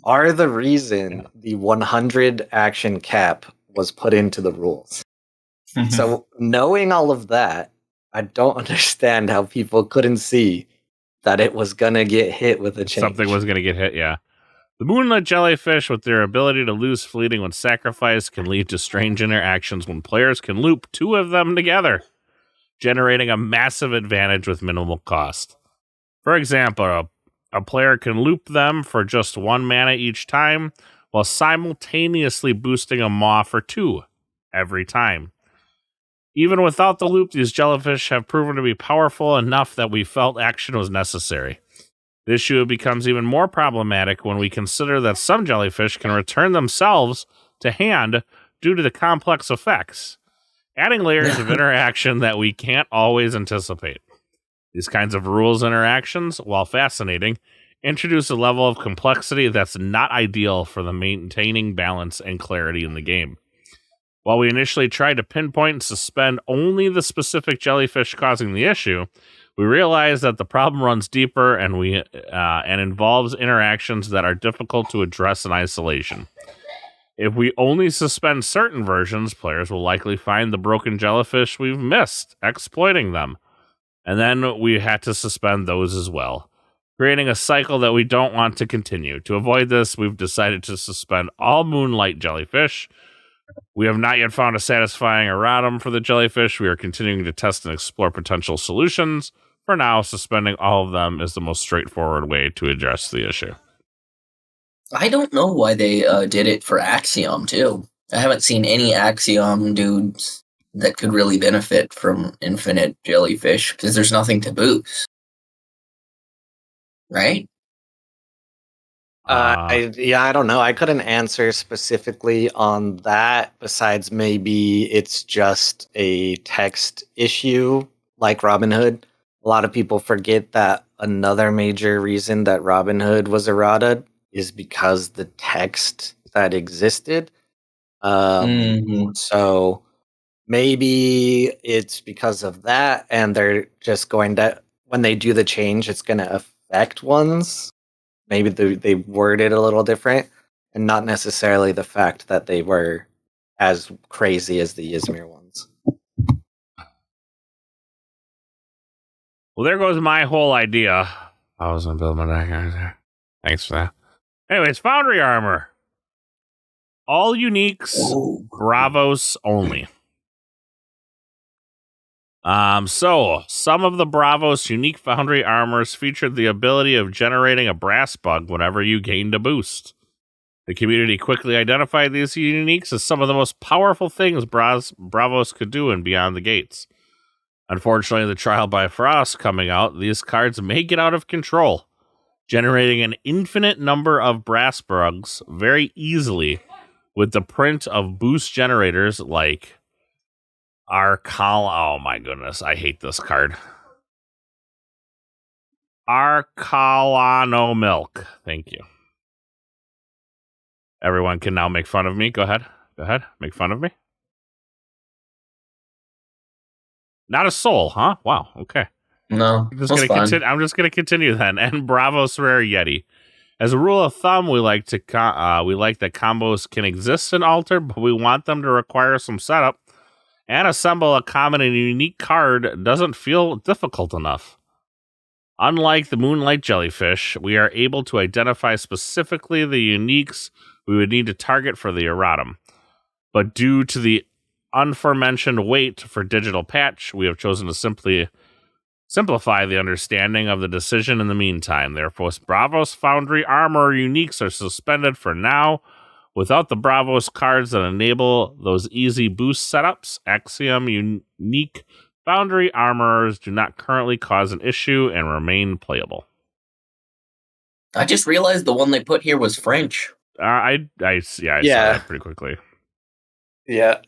are the reason the 100 action cap was put into the rules. So knowing all of that, I don't understand how people couldn't see that it was going to get hit with a change. Something was going to get hit, yeah. The Moonlight Jellyfish, with their ability to lose fleeting when sacrificed, can lead to strange interactions when players can loop two of them together, generating a massive advantage with minimal cost. For example, a player can loop them for just 1 mana each time, while simultaneously boosting a Maw for 2 every time. Even without the loop, these jellyfish have proven to be powerful enough that we felt action was necessary. The issue becomes even more problematic when we consider that some jellyfish can return themselves to hand due to the complex effects, adding layers of interaction that we can't always anticipate. These kinds of rules interactions, while fascinating, introduce a level of complexity that's not ideal for the maintaining balance and clarity in the game. While we initially tried to pinpoint and suspend only the specific jellyfish causing the issue, we realized that the problem runs deeper and involves interactions that are difficult to address in isolation. If we only suspend certain versions, players will likely find the broken jellyfish we've missed, exploiting them. And then we had to suspend those as well, creating a cycle that we don't want to continue. To avoid this, we've decided to suspend all moonlight jellyfish. We have not yet found a satisfying erratum for the jellyfish. We are continuing to test and explore potential solutions. For now, suspending all of them is the most straightforward way to address the issue. I don't know why they did it for Axiom, too. I haven't seen any Axiom dudes that could really benefit from infinite jellyfish, because there's nothing to boost. Right? I don't know. I couldn't answer specifically on that, besides maybe it's just a text issue like Robinhood. A lot of people forget that another major reason that Robinhood was errata is because the text that existed. So maybe it's because of that, and they're just going to, when they do the change, it's going to affect ones. Maybe they word it a little different, and not necessarily the fact that they were as crazy as the Ysmir ones. Well, there goes my whole idea. I was going to build my deck there. Thanks for that. Anyways, Foundry Armor. All uniques, Bravos only. So some of the Bravos unique Foundry armors featured the ability of generating a brass bug whenever you gained a boost. The community quickly identified these uniques as some of the most powerful things Bravos could do in Beyond the Gates. Unfortunately, the Trial by Frost coming out, these cards may get out of control, generating an infinite number of brass bugs very easily with the print of boost generators like oh my goodness, I hate this card. Arcalano Milk. Thank you. Everyone can now make fun of me. Go ahead. Make fun of me. Not a soul, huh? Wow. Okay. No, I'm just gonna continue then. And Bravos Rare Yeti. As a rule of thumb, we like that combos can exist in Altered, but we want them to require some setup. And assemble a common and unique card doesn't feel difficult enough. Unlike the Moonlight Jellyfish, we are able to identify specifically the uniques we would need to target for the erratum. But due to the aforementioned wait for digital patch, we have chosen to simply simplify the understanding of the decision in the meantime. Therefore, Bravos Foundry Armor uniques are suspended for now. Without the Bravos cards that enable those easy boost setups, Axiom unique Foundry Armorers do not currently cause an issue and remain playable. I just realized the one they put here was French. I saw that pretty quickly. Yeah.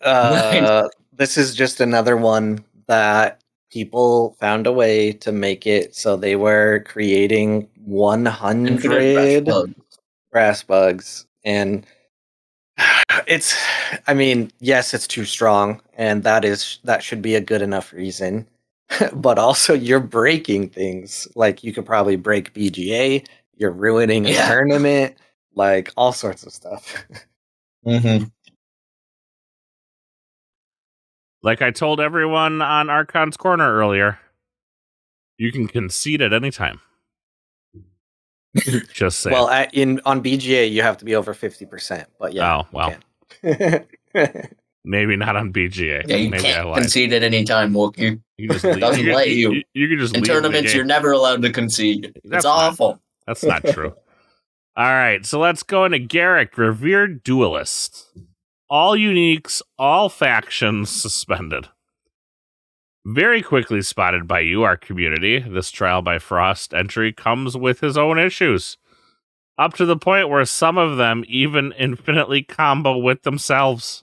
This is just another one that people found a way to make it so they were creating 100 brass bugs. And yes, it's too strong, and that should be a good enough reason. But also, you're breaking things. Like, you could probably break BGA. You're ruining a tournament. Like, all sorts of stuff. Like I told everyone on Archons Corner earlier, you can concede at any time. Just say. Well, on BGA, you have to be over 50%. But yeah. Oh, well. Maybe not on BGA. Yeah, you can't concede at any time, Wookie. You just leave. Doesn't let you. You can just in leave tournaments, you're never allowed to concede. It's awful. That's not true. All right, so let's go into Garrick, Revered Duelist. All uniques, all factions suspended. Very quickly spotted by you, our community, this Trial by Frost entry comes with his own issues. Up to the point where some of them even infinitely combo with themselves.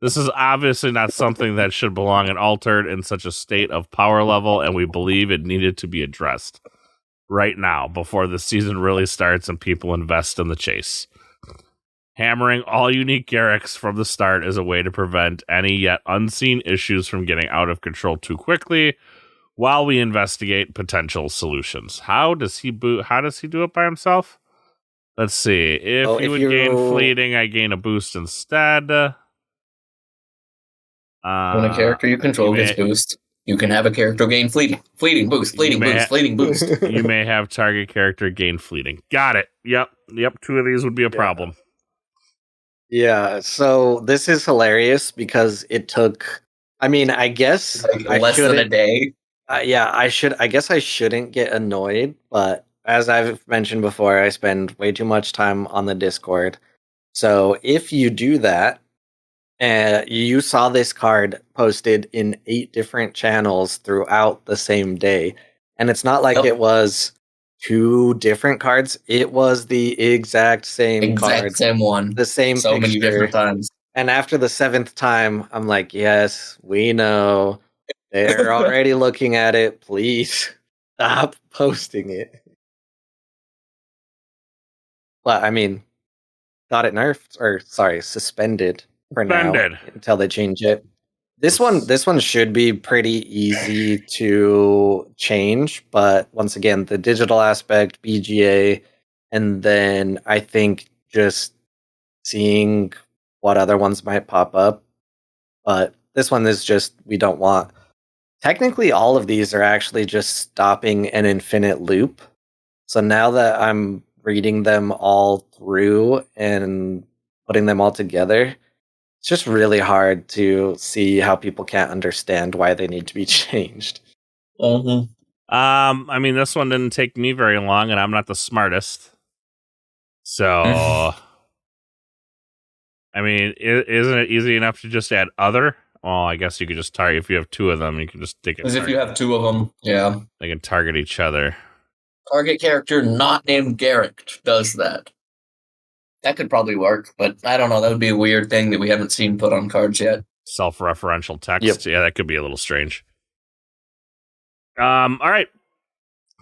This is obviously not something that should belong in Altered in such a state of power level, and we believe it needed to be addressed right now before the season really starts and people invest in the chase. Hammering all unique Garricks from the start is a way to prevent any yet unseen issues from getting out of control too quickly while we investigate potential solutions. How does he do it by himself? Let's see. If Oh, you if would you- gain fleeting, I gain a boost instead. When a character you control gets boost, you can have a character gain fleeting boost, fleeting boost. You may have target character gain fleeting. Got it. Yep. 2 of these would be a problem. Yeah, so this is hilarious because it took. I mean, I guess Like I less than a shouldn't. day. Yeah, I should. I guess I shouldn't get annoyed, but as I've mentioned before, I spend way too much time on the Discord. So if you do that, and you saw this card posted in 8 different channels throughout the same day, and it's not like Yep. it was 2 different cards; it was the exact same card, Same one. the same So many picture. different times. And after the 7th time, I'm like, yes, we know. They're already looking at it. Please stop posting it. Well, I mean, got it nerfed, or sorry, suspended for now Suspended. until they change it. This one should be pretty easy to change, but once again, the digital aspect, BGA, and then I think just seeing what other ones might pop up. But this one is just, we don't want. Technically, all of these are actually just stopping an infinite loop. So now that I'm reading them all through and putting them all together, it's just really hard to see how people can't understand why they need to be changed. Mm-hmm. I mean, this one didn't take me very long, and I'm not the smartest. So, I mean, isn't it easy enough to just add other? Well, I guess you could just target, if you have 2 of them, you can just take it. As if you have 2 of them, yeah. They can target each other. Target character not named Garrick does that. That could probably work, but I don't know. That would be a weird thing that we haven't seen put on cards yet. Self-referential text. Yep. Yeah, that could be a little strange. All right.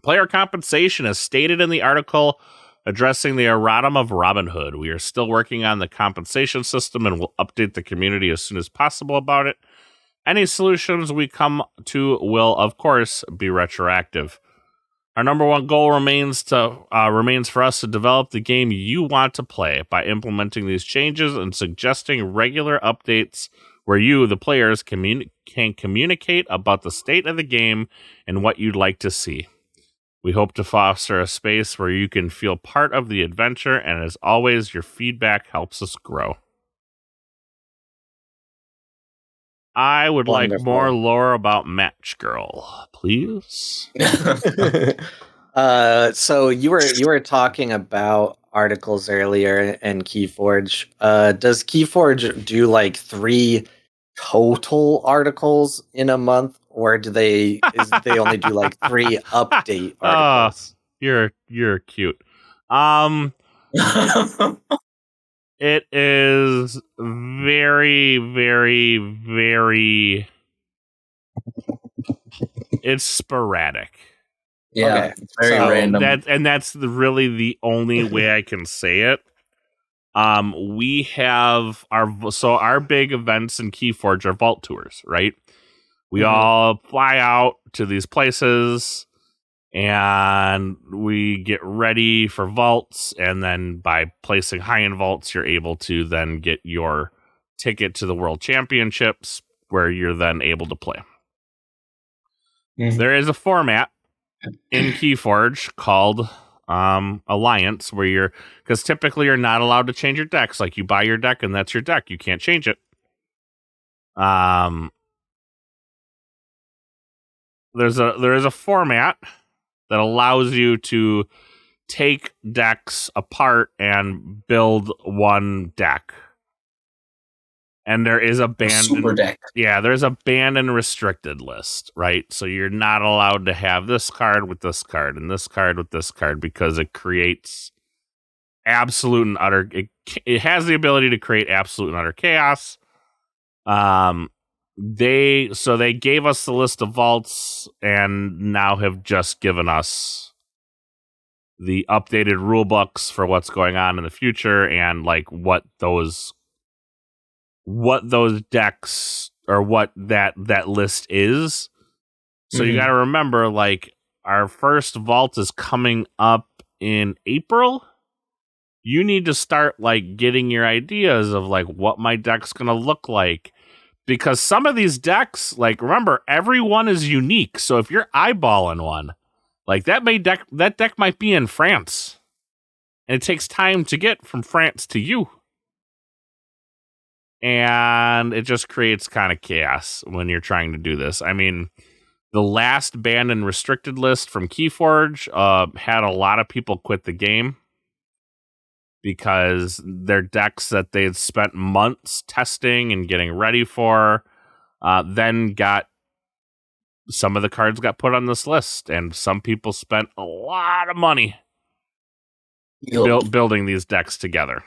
Player compensation, as stated in the article addressing the erratum of Robin Hood. We are still working on the compensation system and will update the community as soon as possible about it. Any solutions we come to will, of course, be retroactive. Our number one goal remains for us to develop the game you want to play by implementing these changes and suggesting regular updates where you, the players, can communicate about the state of the game and what you'd like to see. We hope to foster a space where you can feel part of the adventure, and as always, your feedback helps us grow. I would like more lore about Match Girl, please. So you were talking about articles earlier and Keyforge. Does Keyforge do like 3 total articles in a month, or do they only do like 3 update articles? You're cute. It is very, very, very. It's sporadic. Yeah, Okay, it's very so random. That's really the only way I can say it. We have our big events in Keyforge are vault tours, right? We all fly out to these places and we get ready for vaults, and then by placing high in vaults, you're able to then get your ticket to the World Championships, where you're then able to play. There is a format in Keyforge called Alliance, where because typically you're not allowed to change your decks. Like, you buy your deck and that's your deck. You can't change it. There is a format that allows you to take decks apart and build one deck. And there is a super deck. Yeah, there's a banned and restricted list, right? So you're not allowed to have this card with this card and this card with this card, because it creates absolute and utter. It has the ability to create absolute and utter chaos. They gave us the list of vaults and now have just given us the updated rule books for what's going on in the future, and like what those decks, or what that list is. So you got to remember, like, our first vault is coming up in April. you need to start like getting your ideas of like what my deck's going to look like. Because some of these decks, like, remember, every one is unique. So if you're eyeballing one, like that deck might be in France. And it takes time to get from France to you. And it just creates kind of chaos when you're trying to do this. I mean, the last banned and restricted list from Keyforge had a lot of people quit the game because their decks that they had spent months testing and getting ready for then got some of the cards got put on this list, and some people spent a lot of money building these decks together.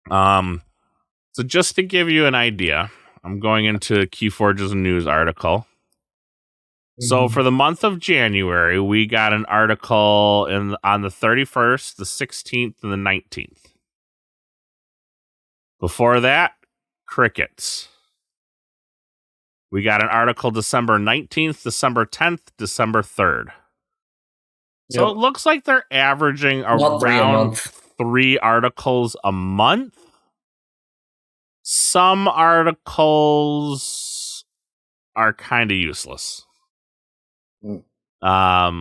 So just to give you an idea, I'm going into Keyforge's news article. So for the month of January, we got an article on the 31st, the 16th, and the 19th. Before that, crickets. We got an article December 19th, December 10th, December 3rd. So it looks like they're averaging around 3 articles a month. Some articles are kind of useless. How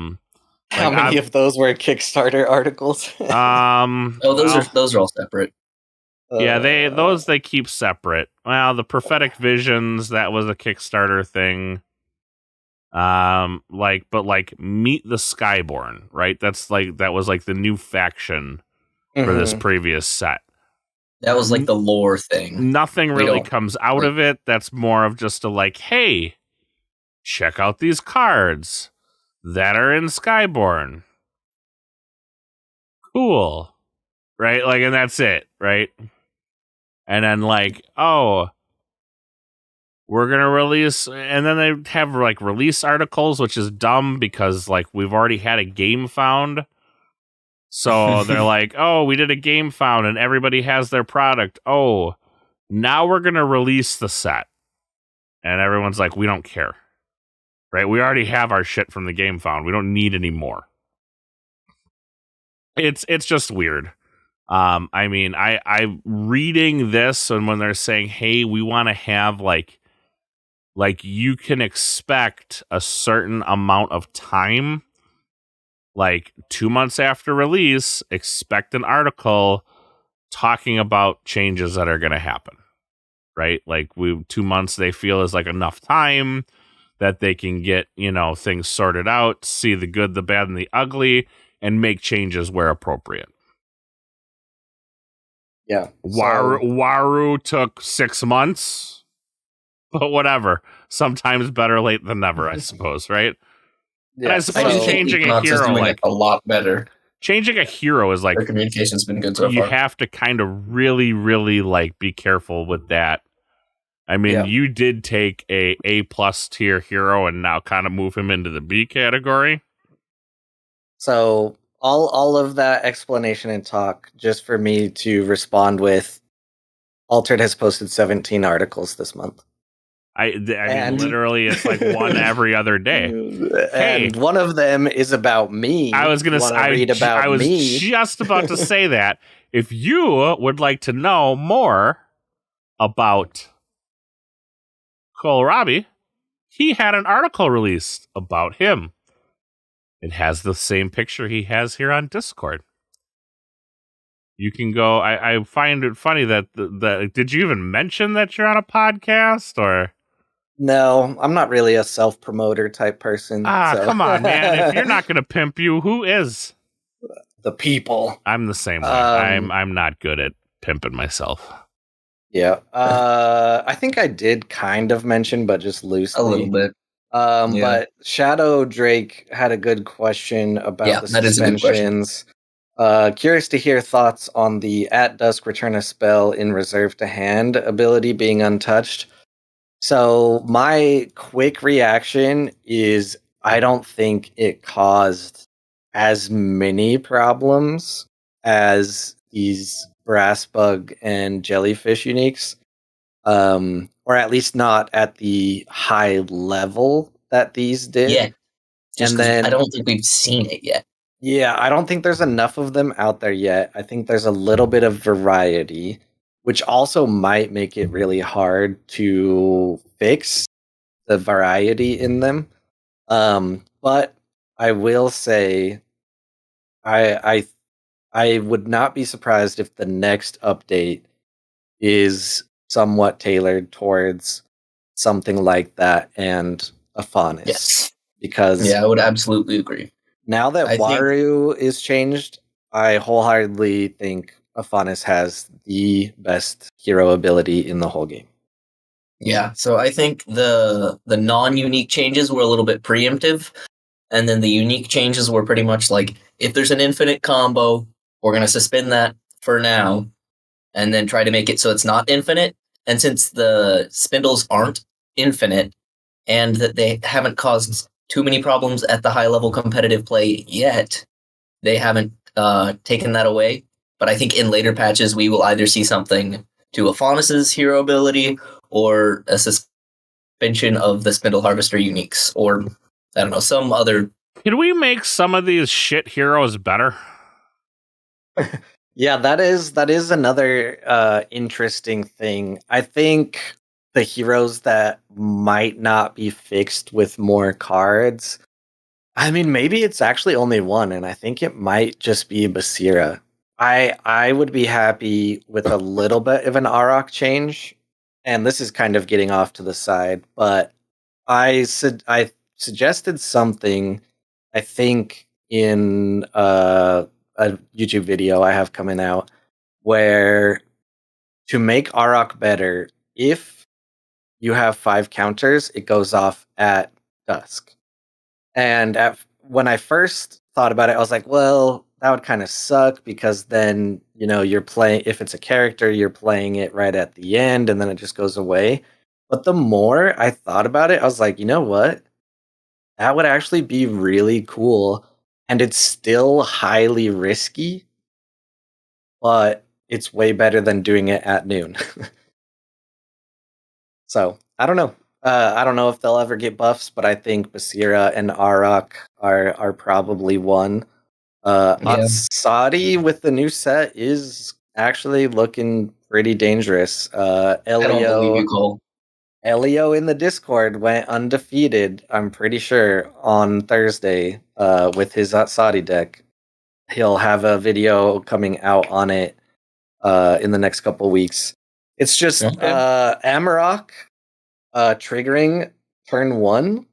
many of those were Kickstarter articles? Those are all separate. Yeah, they keep separate. Well, the prophetic visions, that was a Kickstarter thing. But Meet the Skyborn, right? That was like the new faction for this previous set. That was like the lore thing. Nothing really comes out of it. That's more of just a like, hey, check out these cards that are in Skyborn. Cool. Right? Like, and that's it, right? And then like, oh, we're going to release, and then they have like release articles, which is dumb because like we've already had a game found. So they're like, oh, we did a game found and everybody has their product. Oh, now we're going to release the set. And everyone's like, we don't care. Right? We already have our shit from the game found. We don't need any more. It's just weird. I mean, I'm reading this, and when they're saying, hey, we want to have like you can expect a certain amount of time, like 2 months after release, expect an article talking about changes that are going to happen, right? Like 2 months they feel is like enough time that they can get, things sorted out, see the good, the bad, and the ugly, and make changes where appropriate. Yeah. Waru took 6 months, but whatever. Sometimes better late than never, I suppose, right? Yeah, and I suppose changing a hero like a lot better. Changing a hero is like their communication's been good so far. You have to kind of really, really like be careful with that. I mean, you did take a plus tier hero and now kind of move him into the B category. So all of that explanation and talk just for me to respond with, Altered has posted 17 articles this month. I mean, literally, it's like one every other day. And one of them is about me. I was going to read about I was me. Just about to say that. If you would like to know more about Kohlrabi, he had an article released about him. It has the same picture he has here on Discord. You can go. I find it funny that did you even mention that you're on a podcast or? No, I'm not really a self-promoter type person. Come on, man. If you're not going to pimp you, who is? The people. I'm the same way. I'm not good at pimping myself. Yeah. I think I did kind of mention, but just loosely. A little bit. But Shadow Drake had a good question about the suspensions. Curious to hear thoughts on the at dusk return a spell in reserve to hand ability being untouched. So my quick reaction is I don't think it caused as many problems as these brass bug and jellyfish uniques, or at least not at the high level that these did. Yeah, and then I don't think we've seen it yet. Yeah, I don't think there's enough of them out there yet. I think there's a little bit of variety, which also might make it really hard to fix the variety in them. But I will say, I I would not be surprised if the next update is somewhat tailored towards something like that and a Faunus. Yes. Because Yeah, I would absolutely agree. now that I think Waru is changed, I wholeheartedly think Afanis has the best hero ability in the whole game. yeah, so I think the non-unique changes were a little bit preemptive, and then the unique changes were pretty much like if there's an infinite combo, we're gonna suspend that for now, and then try to make it so it's not infinite. And since the spindles aren't infinite, and that they haven't caused too many problems at the high level competitive play yet, they haven't taken that away. But I think in later patches we will either see something to Afanis's hero ability or a suspension of the Spindle Harvester uniques, or I don't know, some other. Can we make some of these shit heroes better? Yeah, that is another interesting thing. I think the heroes that might not be fixed with more cards. I mean, maybe it's actually only one, and I think it might just be Basira. I would be happy with a little bit of an Arok change, and this is kind of getting off to the side, but I suggested something. I think in a YouTube video I have coming out where to make Arok better, if you have 5 counters, it goes off at dusk. And when I first thought about it, I was like, well, that would kind of suck because then, you're playing, if it's a character, you're playing it right at the end and then it just goes away. But the more I thought about it, I was like, you know what? That would actually be really cool. And it's still highly risky, but it's way better than doing it at noon. So I don't know. I don't know if they'll ever get buffs, but I think Basira and Arok are probably one. Yeah, Saudi with the new set is actually looking pretty dangerous. I don't believe you, Cole. Elio in the Discord went undefeated, I'm pretty sure, on Thursday with his Saudi deck. He'll have a video coming out on it in the next couple weeks. It's just Okay. Amarok triggering turn 1.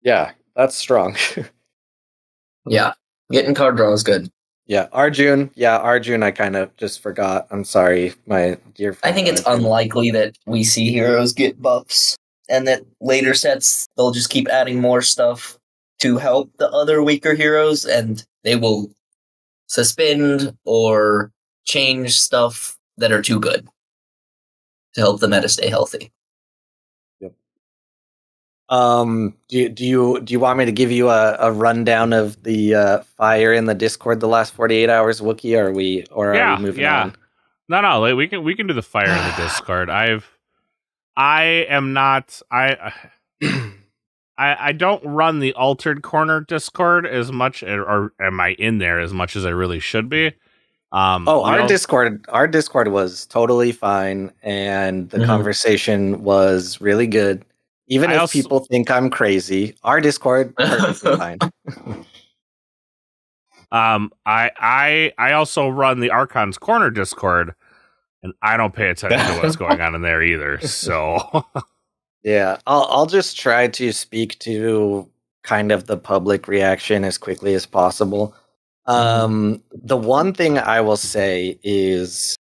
Yeah, that's strong. Yeah, getting card draw is good. Yeah, Arjun. Yeah, Arjun, I kind of just forgot. I'm sorry, my dear friend. I think it's Arjun. unlikely that we see heroes get buffs, and that later sets they'll just keep adding more stuff to help the other weaker heroes, and they will suspend or change stuff that are too good to help the meta stay healthy. Yep. Do you want me to give you a rundown of the fire in the Discord the last 48 hours, Wookie? Are we moving on? No, like, we can do the fire in the Discord. I am not I don't run the Altered Corner Discord as much, or am I in there as much as I really should be? Our Discord was totally fine, and the conversation was really good. Even if people think I'm crazy, our Discord perfectly fine. I also run the Archons Corner Discord, and I don't pay attention to what's going on in there either. So yeah, I'll just try to speak to kind of the public reaction as quickly as possible. The one thing I will say is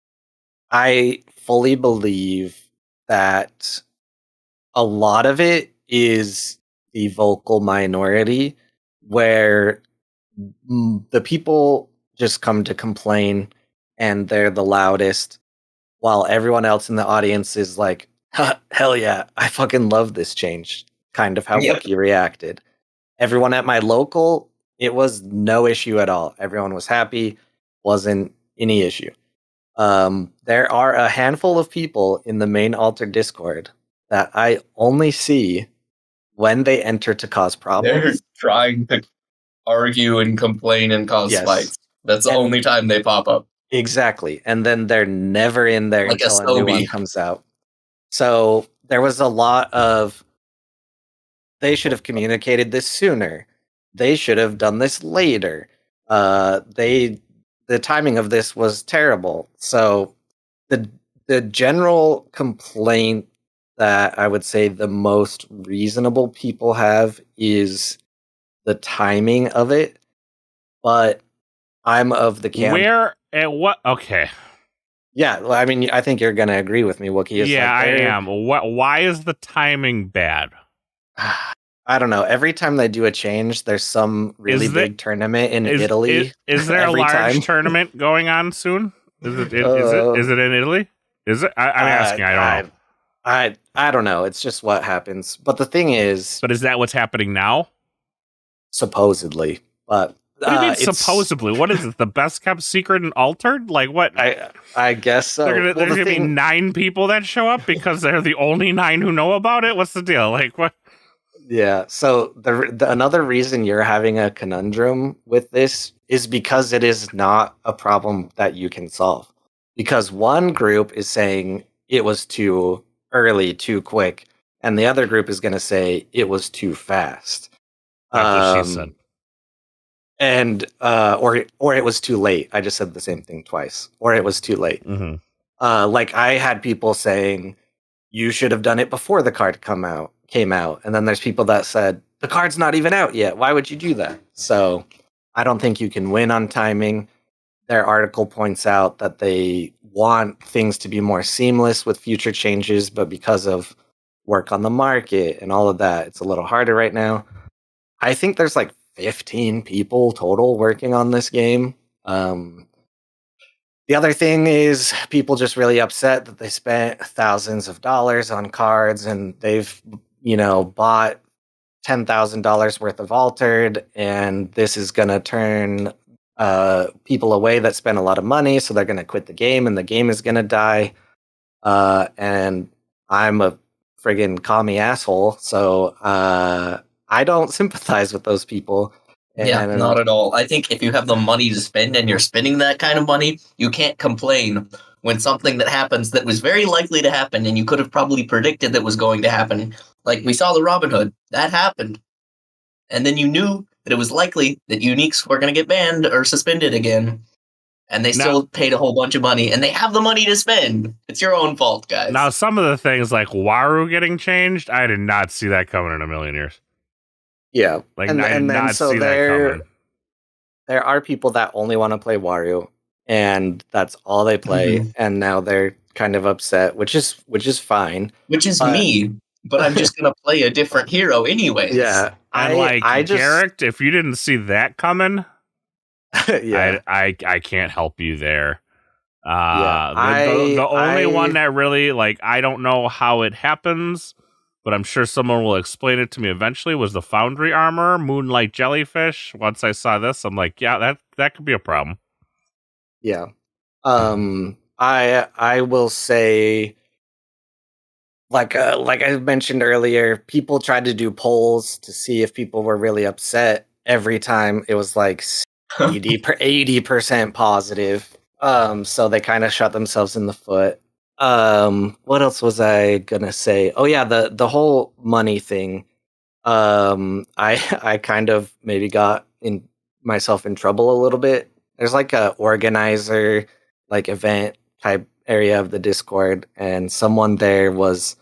I fully believe that a lot of it is the vocal minority where the people just come to complain and they're the loudest while everyone else in the audience is like, hell yeah, I fucking love this change. Kind of how Wookie reacted. Everyone at my local, it was no issue at all. Everyone was happy, wasn't any issue. There are a handful of people in the main Altered Discord that I only see when they enter to cause problems. They're trying to argue and complain and cause Yes. fights. That's the And- only time they pop up. Exactly. And then they're never in there Like a until a new one Sobe. comes out. So there was a lot of, they should have communicated this sooner. They should have done this later. The timing of this was terrible. So the general complaint that I would say the most reasonable people have is the timing of it. But I'm of the camp. Where and what? Okay. Yeah, well, I mean, I think you're going to agree with me, Wookie. Yeah, I am. Why is the timing bad? I don't know. Every time they do a change, there's some really big tournament in Italy. Is there a every large time. tournament going on soon? Is it in Italy? Is it? I'm asking. I don't know. I don't know. It's just what happens. But the thing is, But is that what's happening now? supposedly, but What do you mean it's- supposedly? What is it? The best kept secret and altered? Like what? I guess so. There's gonna be 9 people that show up because they're the only 9 who know about it. What's the deal? Like what? Yeah. So the another reason you're having a conundrum with this is because it is not a problem that you can solve. Because one group is saying it was too early, too quick, and the other group is going to say it was too fast. That's what she said. And or it was too late. I just said the same thing twice. Or it was too late. Mm-hmm. Like I had people saying you should have done it before the card came out, and then there's people that said the card's not even out yet. Why would you do that? So I don't think you can win on timing. Their article points out that they want things to be more seamless with future changes, but because of work on the market and all of that, it's a little harder right now. I think there's like 15 people total working on this game. The other thing is people just really upset that they spent thousands of dollars on cards and they've, bought $10,000 worth of Altered, and this is going to turn people away that spent a lot of money, so they're going to quit the game and the game is going to die. And I'm a friggin' commie asshole, so I don't sympathize with those people. Yeah, not at all. I think if you have the money to spend and you're spending that kind of money, you can't complain when something that happens that was very likely to happen and you could have probably predicted that was going to happen. Like we saw the Robin Hood, that happened. And then you knew that it was likely that uniques were going to get banned or suspended again. And they still paid a whole bunch of money and they have the money to spend. It's your own fault, guys. Now, some of the things like Waru getting changed, I did not see that coming in a million years. Yeah, like I did not see that coming. There are people that only want to play Wario, and that's all they play. Mhm. And now they're kind of upset, which is fine. Which is me, but I'm just gonna play a different hero anyways. Yeah, And I just Garrett, if you didn't see that coming, yeah, I can't help you there. Yeah, the only one that really I don't know how it happens, but I'm sure someone will explain it to me eventually, was the Foundry armor, Moonlight Jellyfish. Once I saw this, I'm like, yeah, that could be a problem. Yeah. I will say, like I mentioned earlier, people tried to do polls to see if people were really upset. Every time it was like 80% positive. So they kind of shot themselves in the foot. What else was I gonna say? Oh yeah, the whole money thing. I kind of maybe got myself in trouble a little bit. There's like a organizer, like event type area of the Discord, and someone there was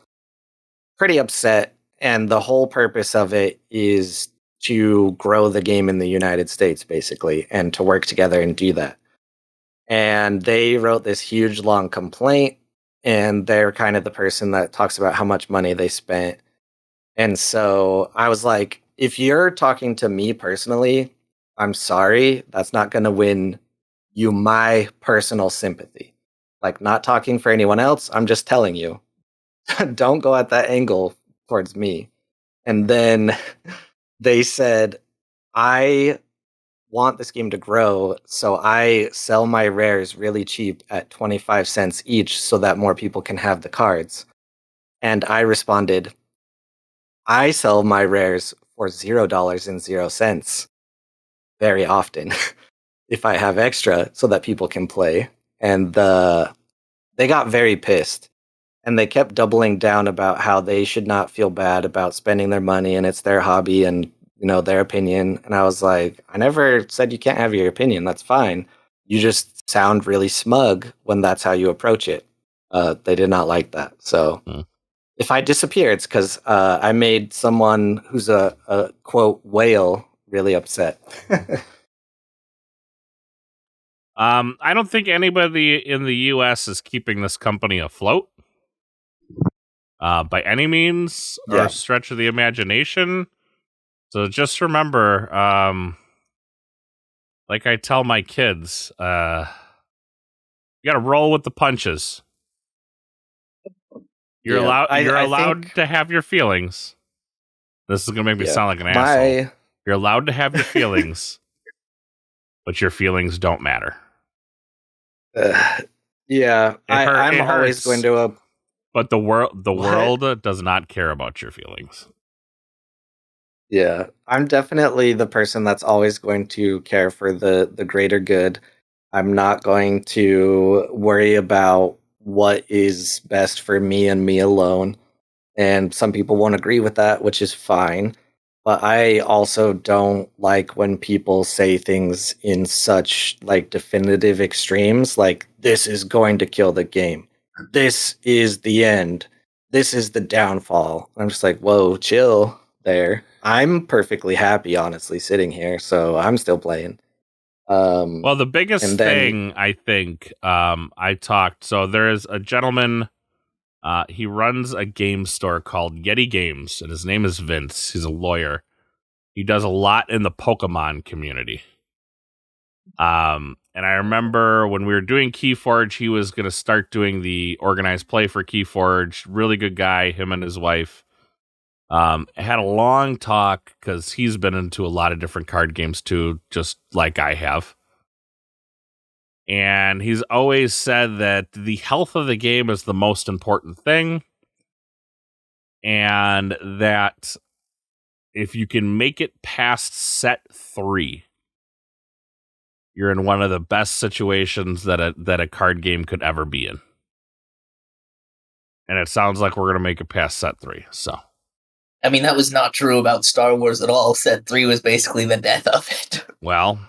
pretty upset. And the whole purpose of it is to grow the game in the United States, basically, and to work together and do that. And they wrote this huge long complaint, and they're kind of the person that talks about how much money they spent. And so I was like, if you're talking to me personally, I'm sorry, that's not going to win you my personal sympathy. Like, not talking for anyone else, I'm just telling you, don't go at that angle towards me. And then they said, I want this game to grow, so I sell my rares really cheap at 25 cents each so that more people can have the cards. And I responded, I sell my rares for $0.00. very often if I have extra so that people can play. And they got very pissed. And they kept doubling down about how they should not feel bad about spending their money and it's their hobby and their opinion. And I was like, I never said you can't have your opinion. That's fine. You just sound really smug when that's how you approach it. They did not like that. So if I disappear, it's because I made someone who's a quote whale really upset. I don't think anybody in the U.S. is keeping this company afloat by any means or stretch of the imagination. So just remember, like I tell my kids, you got to roll with the punches. You're allowed to have your feelings. This is gonna make me sound like an asshole. You're allowed to have your feelings, but your feelings don't matter. I'm always going to. But the world does not care about your feelings. Yeah, I'm definitely the person that's always going to care for the greater good. I'm not going to worry about what is best for me and me alone. And some people won't agree with that, which is fine. But I also don't like when people say things in such like definitive extremes, like this is going to kill the game. This is the end. This is the downfall. I'm just like, whoa, chill there. I'm perfectly happy, honestly, sitting here, so I'm still playing. Well, the biggest thing I think I talked. So there is a gentleman. He runs a game store called Yeti Games, and his name is Vince. He's a lawyer. He does a lot in the Pokemon community. And I remember when we were doing Keyforge, he was going to start doing the organized play for Keyforge. Really good guy, him and his wife. Had a long talk because he's been into a lot of different card games too, just like I have. And he's always said that the health of the game is the most important thing. And that if you can make it past set 3, you're in one of the best situations that a card game could ever be in. And it sounds like we're going to make it past set 3. So, I mean, that was not true about Star Wars at all. Set 3 was basically the death of it. Well,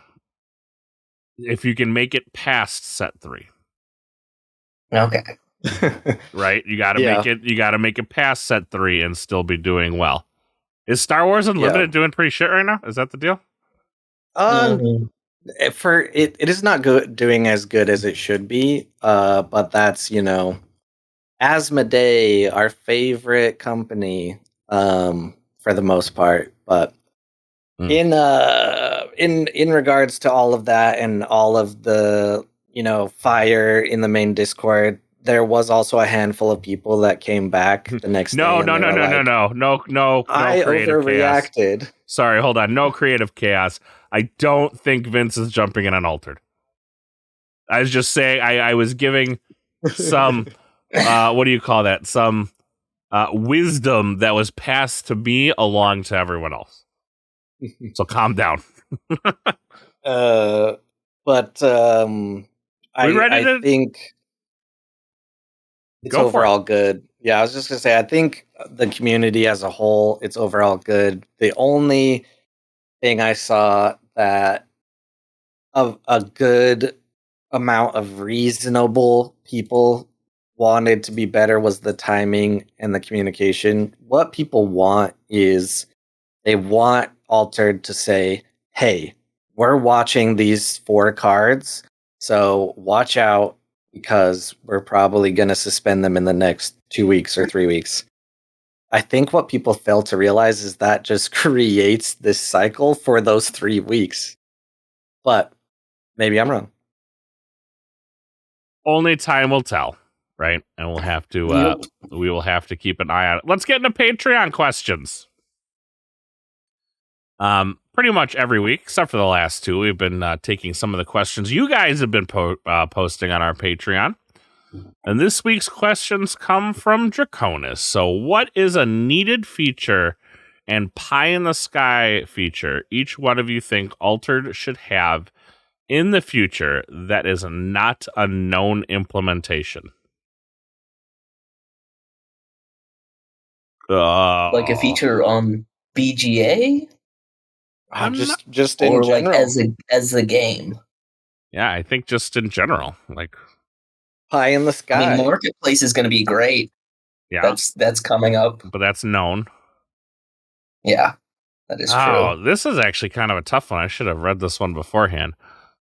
if you can make it past set 3. Okay. Right? You got to make it past set 3 and still be doing well. Is Star Wars Unlimited doing pretty shit right now? Is that the deal? For it is not doing as good as it should be. But that's, Asmodee, our favorite company, for the most part. But in regards to all of that and all of the fire in the main Discord, there was also a handful of people that came back the next day. No. I overreacted. Chaos. Sorry, hold on. No creative chaos. I don't think Vince is jumping in on Altered. I was just saying, I was giving some, what do you call that? Some wisdom that was passed to me along to everyone else. So calm down. I think it's overall good. Yeah, I was just gonna say, I think the community as a whole, it's overall good. The only thing I saw that of a good amount of reasonable people wanted to be better was the timing and the communication. What people want is they want Altered to say, hey, we're watching these 4 cards, so watch out because we're probably going to suspend them in the next 2 weeks or 3 weeks. I think what people fail to realize is that just creates this cycle for those 3 weeks. But maybe I'm wrong. Only time will tell, right? And we'll have to we will have to keep an eye on it. Let's get into Patreon questions. Pretty much every week, except for the last 2, we've been taking some of the questions you guys have been posting on our Patreon. And this week's questions come from Draconis. So what is a needed feature and pie in the sky feature each one of you think Altered should have in the future that is not a known implementation? Like a feature on BGA, Just in or like general. as a game. Yeah, I think just in general. Like, Pie in the I sky. mean, Marketplace is going to be great. yeah, That's coming up. but that's known. Yeah, that is Oh, true. this is actually kind of a tough one. I should have read this one beforehand.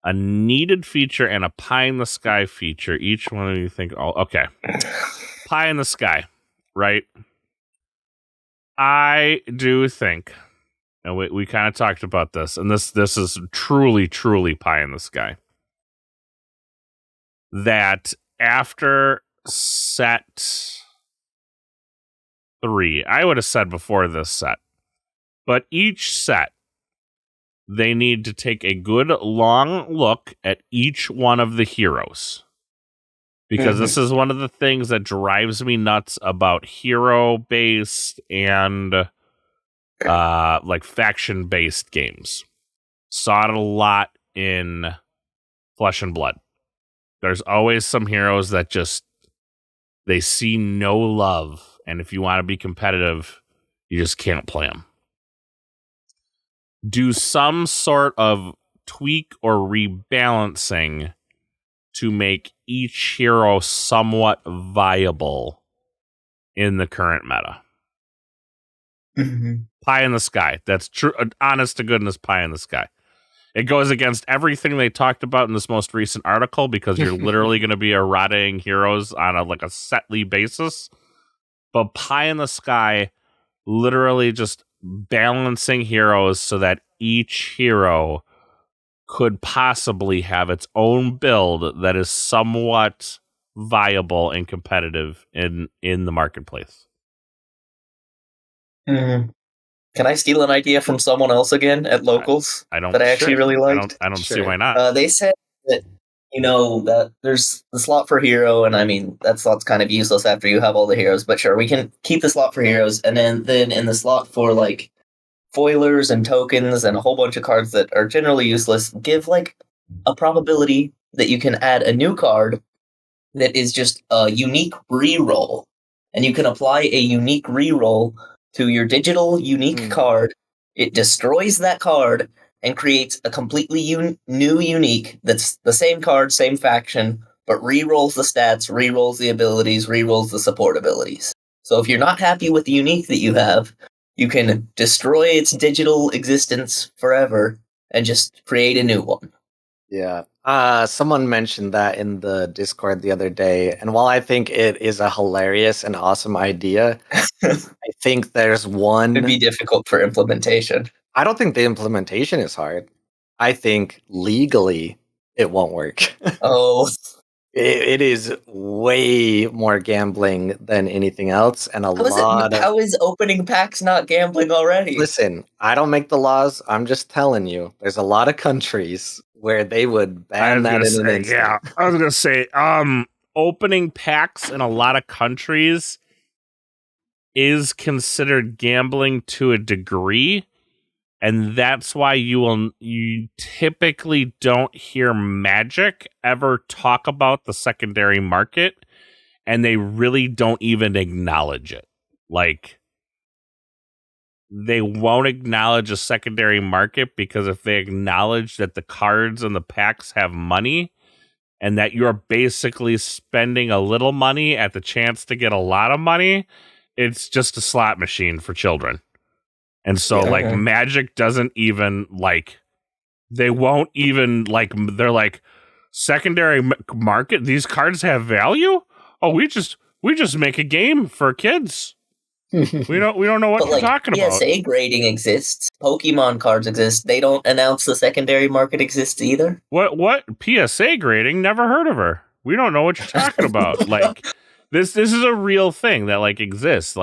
A needed feature and a pie in the sky feature. Each one of you think, oh, okay. Pie in the sky, right? I do think, and we kind of talked about this, and this is truly, truly pie in the sky, that after set 3, I would have said before this set, but each set, they need to take a good long look at each one of the heroes. Because this is one of the things that drives me nuts about hero-based and like faction-based games. Saw it a lot in Flesh and Blood. There's always some heroes that just, they see no love, and if you want to be competitive, you just can't play them. Do some sort of tweak or rebalancing to make each hero somewhat viable in the current meta. Pie in the sky. That's true. Honest to goodness, pie in the sky. It goes against everything they talked about in this most recent article because you're literally going to be eroding heroes on a setly basis. But pie in the sky, literally just balancing heroes so that each hero could possibly have its own build that is somewhat viable and competitive in the marketplace. Can I steal an idea from someone else again at locals I don't that I actually really liked? I don't see Sure. why not. They said that that there's the slot for hero, and I mean that slot's kind of useless after you have all the heroes. But sure, we can keep the slot for heroes, and then in the slot for like foilers and tokens and a whole bunch of cards that are generally useless, give like a probability that you can add a new card that is just a unique reroll, and you can apply a unique reroll to your digital unique card. It destroys that card and creates a completely new unique that's the same card, same faction, but rerolls the stats, rerolls the abilities, rerolls the support abilities. So if you're not happy with the unique that you have, you can destroy its digital existence forever and just create a new one. Yeah. Someone mentioned that in the Discord the other day, and while I think it is a hilarious and awesome idea, I think there's one. It'd be difficult for implementation. I don't think the implementation is hard. I think legally it won't work. Oh, It is way more gambling than anything else, and how is opening packs not gambling already? Listen, I don't make the laws. I'm just telling you. There's a lot of countries where they would ban that in an instant. Yeah, I was gonna say, opening packs in a lot of countries is considered gambling to a degree, and that's why you typically don't hear Magic ever talk about the secondary market, and they really don't even acknowledge it. Like, they won't acknowledge a secondary market because if they acknowledge that the cards and the packs have money and that you're basically spending a little money at the chance to get a lot of money, it's just a slot machine for children. And so Magic doesn't even they won't even they're like, secondary market, these cards have value? Oh, we just make a game for kids. We don't know what you're talking about. PSA grading exists. Pokemon cards exist. They don't announce the secondary market exists either. What PSA grading? Never heard of her. We don't know what you're talking about. This is a real thing that exists.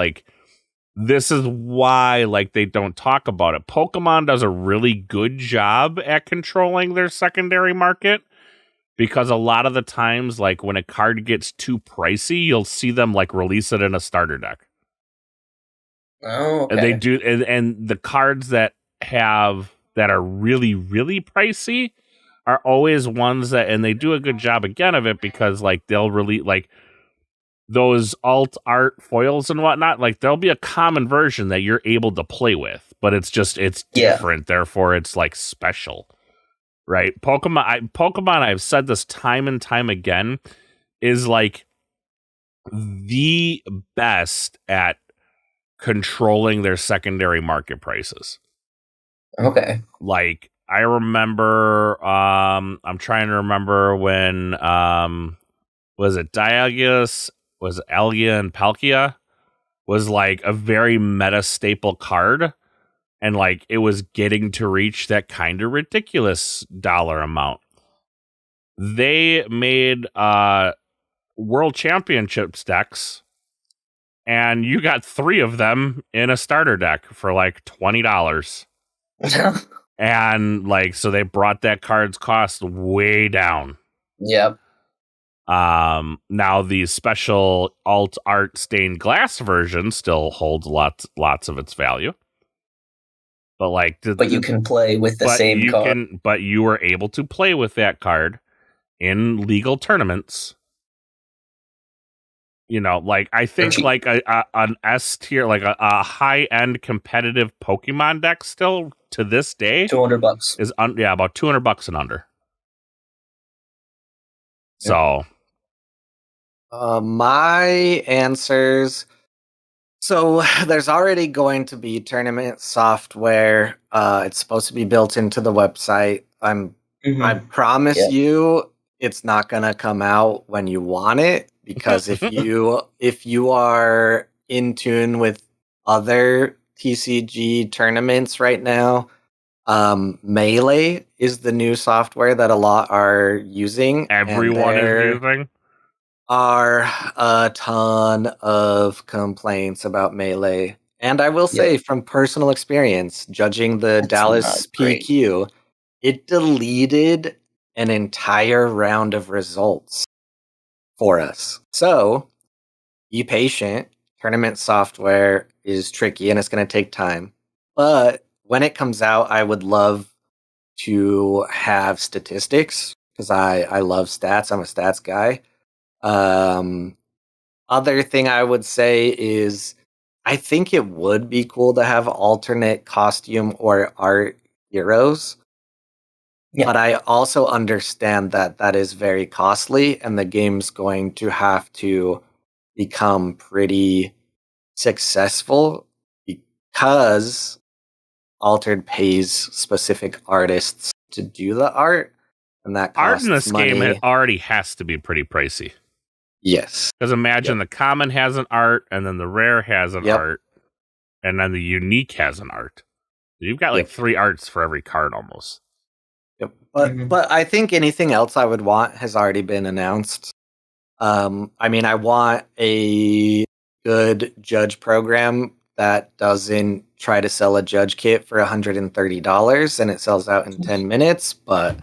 This is why they don't talk about it. Pokemon does a really good job at controlling their secondary market because a lot of the times when a card gets too pricey, you'll see them release it in a starter deck. Oh, And they okay. do, and the cards that are really, really pricey are always ones that, and they do a good job again of it, because like they'll release like those alt art foils and whatnot. Like there'll be a common version that you're able to play with, but it's Yeah. different. Therefore, it's like special, right? Pokemon. I've said this time and time again, is like the best at controlling their secondary market prices. Okay. Like I remember, I'm trying to remember when, was it Dialga, was it Algia and Palkia was like a very meta staple card, and like it was getting to reach that kind of ridiculous dollar amount. They made World Championships decks, and you got 3 of them in a starter deck for like $20. And like, so they brought that card's cost way down. Yep. Now the special alt art stained glass version still holds lots of its value. But like, But you can play with the same card. but you were able to play with that card in legal tournaments. You know, like I think like an S tier, like a high end competitive Pokemon deck still to this day $200 is about $200 and under. So my answers. So there's already going to be tournament software. It's supposed to be built into the website. I promise you, it's not gonna come out when you want it, because if you are in tune with other TCG tournaments right now, Melee is the new software that a lot are using. everyone is using. Are a ton of complaints about Melee. And I will say, from personal experience, judging the Dallas PQ, it deleted an entire round of results for us. So, be patient. Tournament software is tricky and it's going to take time. But when it comes out, I would love to have statistics, because I love stats. I'm a stats guy. Other thing I would say is, I think it would be cool to have alternate costume or art heroes. Yeah. But I also understand that that is very costly, and the game's going to have to become pretty successful, because Altered pays specific artists to do the art, and that Art costs in this money. game already has to be pretty pricey. Yes. Because imagine the common has an art, and then the rare has an art, and then the unique has an art. You've got like 3 arts for every card almost. Yep. But I think anything else I would want has already been announced. I mean, I want a good judge program that doesn't try to sell a judge kit for $130 and it sells out in 10 minutes, but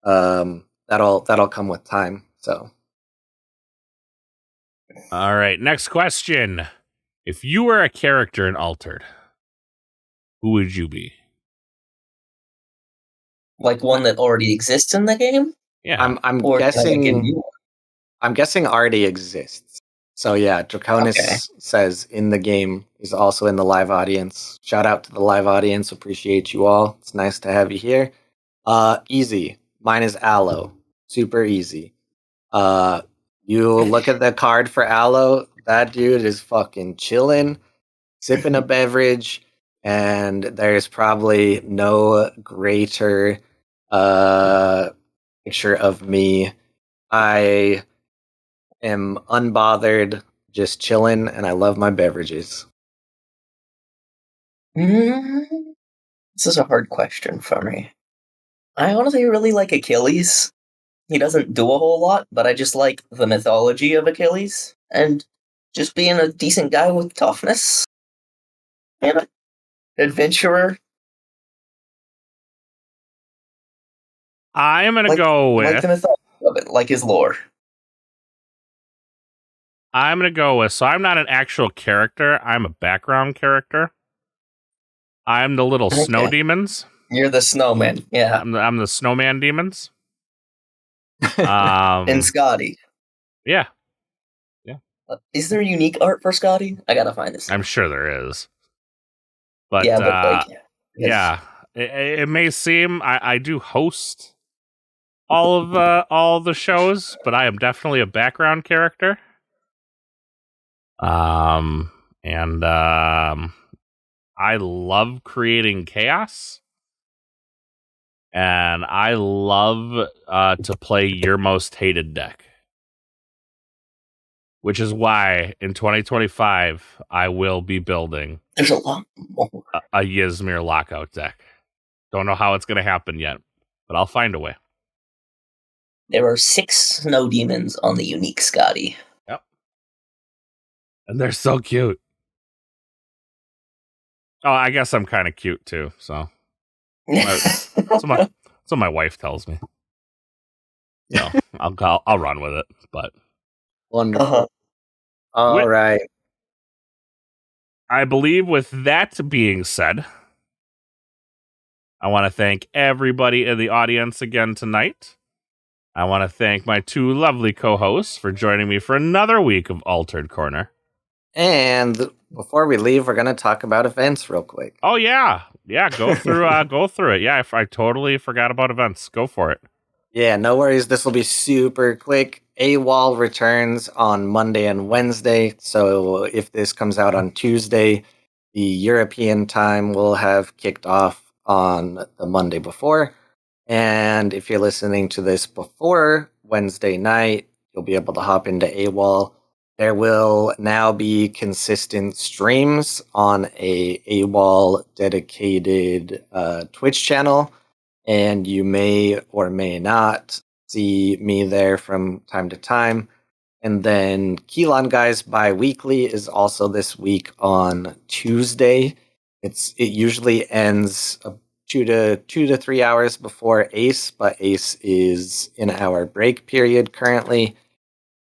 that'll come with time. So, all right, next question. If you were a character in Altered, who would you be? Like one that already exists in the game? Yeah. I'm Or can I make a guessing new one? I'm guessing already exists. So yeah, Draconis says in the game. He's also in the live audience. Shout out to the live audience. Appreciate you all. It's nice to have you here. Easy. Mine is Aloe. Super easy. You look at the card for Aloe. That dude is fucking chilling, sipping a beverage, and there's probably no greater picture of me. I am unbothered, just chilling, and I love my beverages. This is a hard question for me. I honestly really like Achilles. He doesn't do a whole lot, but I just like the mythology of Achilles and just being a decent guy with toughness. And an adventurer. I am going to go with... like the mythology of it, like his lore. I'm going to go with, so I'm not an actual character. I'm a background character. I'm the little snow demons. You're the snowman. Yeah. I'm the snowman demons. And Scotty. Yeah. Is there unique art for Scotty? I gotta find this. I'm sure there is. But, yeah, it may seem I do host all the shows, but I am definitely a background character. I love creating chaos, and I love to play your most hated deck, which is why in 2025 I will be building there's a lot more. a Ysmir lockout deck. Don't know how it's going to happen yet, but I'll find a way. There are 6 snow demons on the unique Scotty. Yep. And they're so cute. Oh, I guess I'm kind of cute too, so. So my wife tells me. So I'll run with it, but. Wonderful. Uh-huh. All right. I believe with that being said, I want to thank everybody in the audience again tonight. I want to thank my 2 lovely co-hosts for joining me for another week of Altered Corner. And before we leave, we're going to talk about events real quick. Oh, yeah. Yeah, go through it. Yeah, I totally forgot about events. Go for it. Yeah, no worries. This will be super quick. AWOL returns on Monday and Wednesday. So if this comes out on Tuesday, the European time will have kicked off on the Monday before. And if you're listening to this before Wednesday night, you'll be able to hop into AWOL. There will now be consistent streams on a AWOL dedicated Twitch channel. And you may or may not see me there from time to time. And then Keylon Guys bi-weekly is also this week on Tuesday. It usually ends 2 to 3 hours before Ace, but Ace is in our break period currently.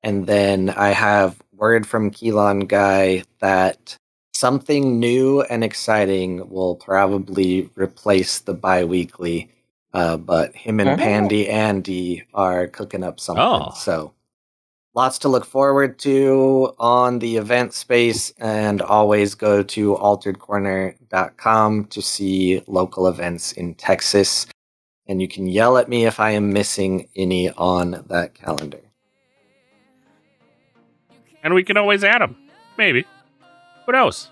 And then I have word from Keylon Guy that something new and exciting will probably replace the bi-weekly. But him and Pandy Andy are cooking up something. Oh. So lots to look forward to on the event space, and always go to alteredcorner.com to see local events in Texas. And you can yell at me if I am missing any on that calendar. And we can always add them. Maybe. Who knows?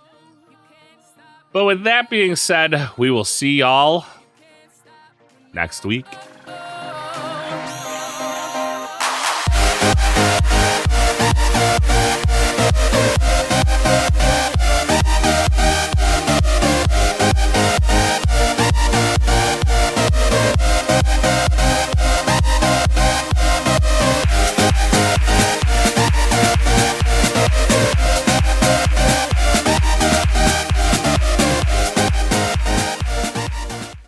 But with that being said, we will see y'all next week.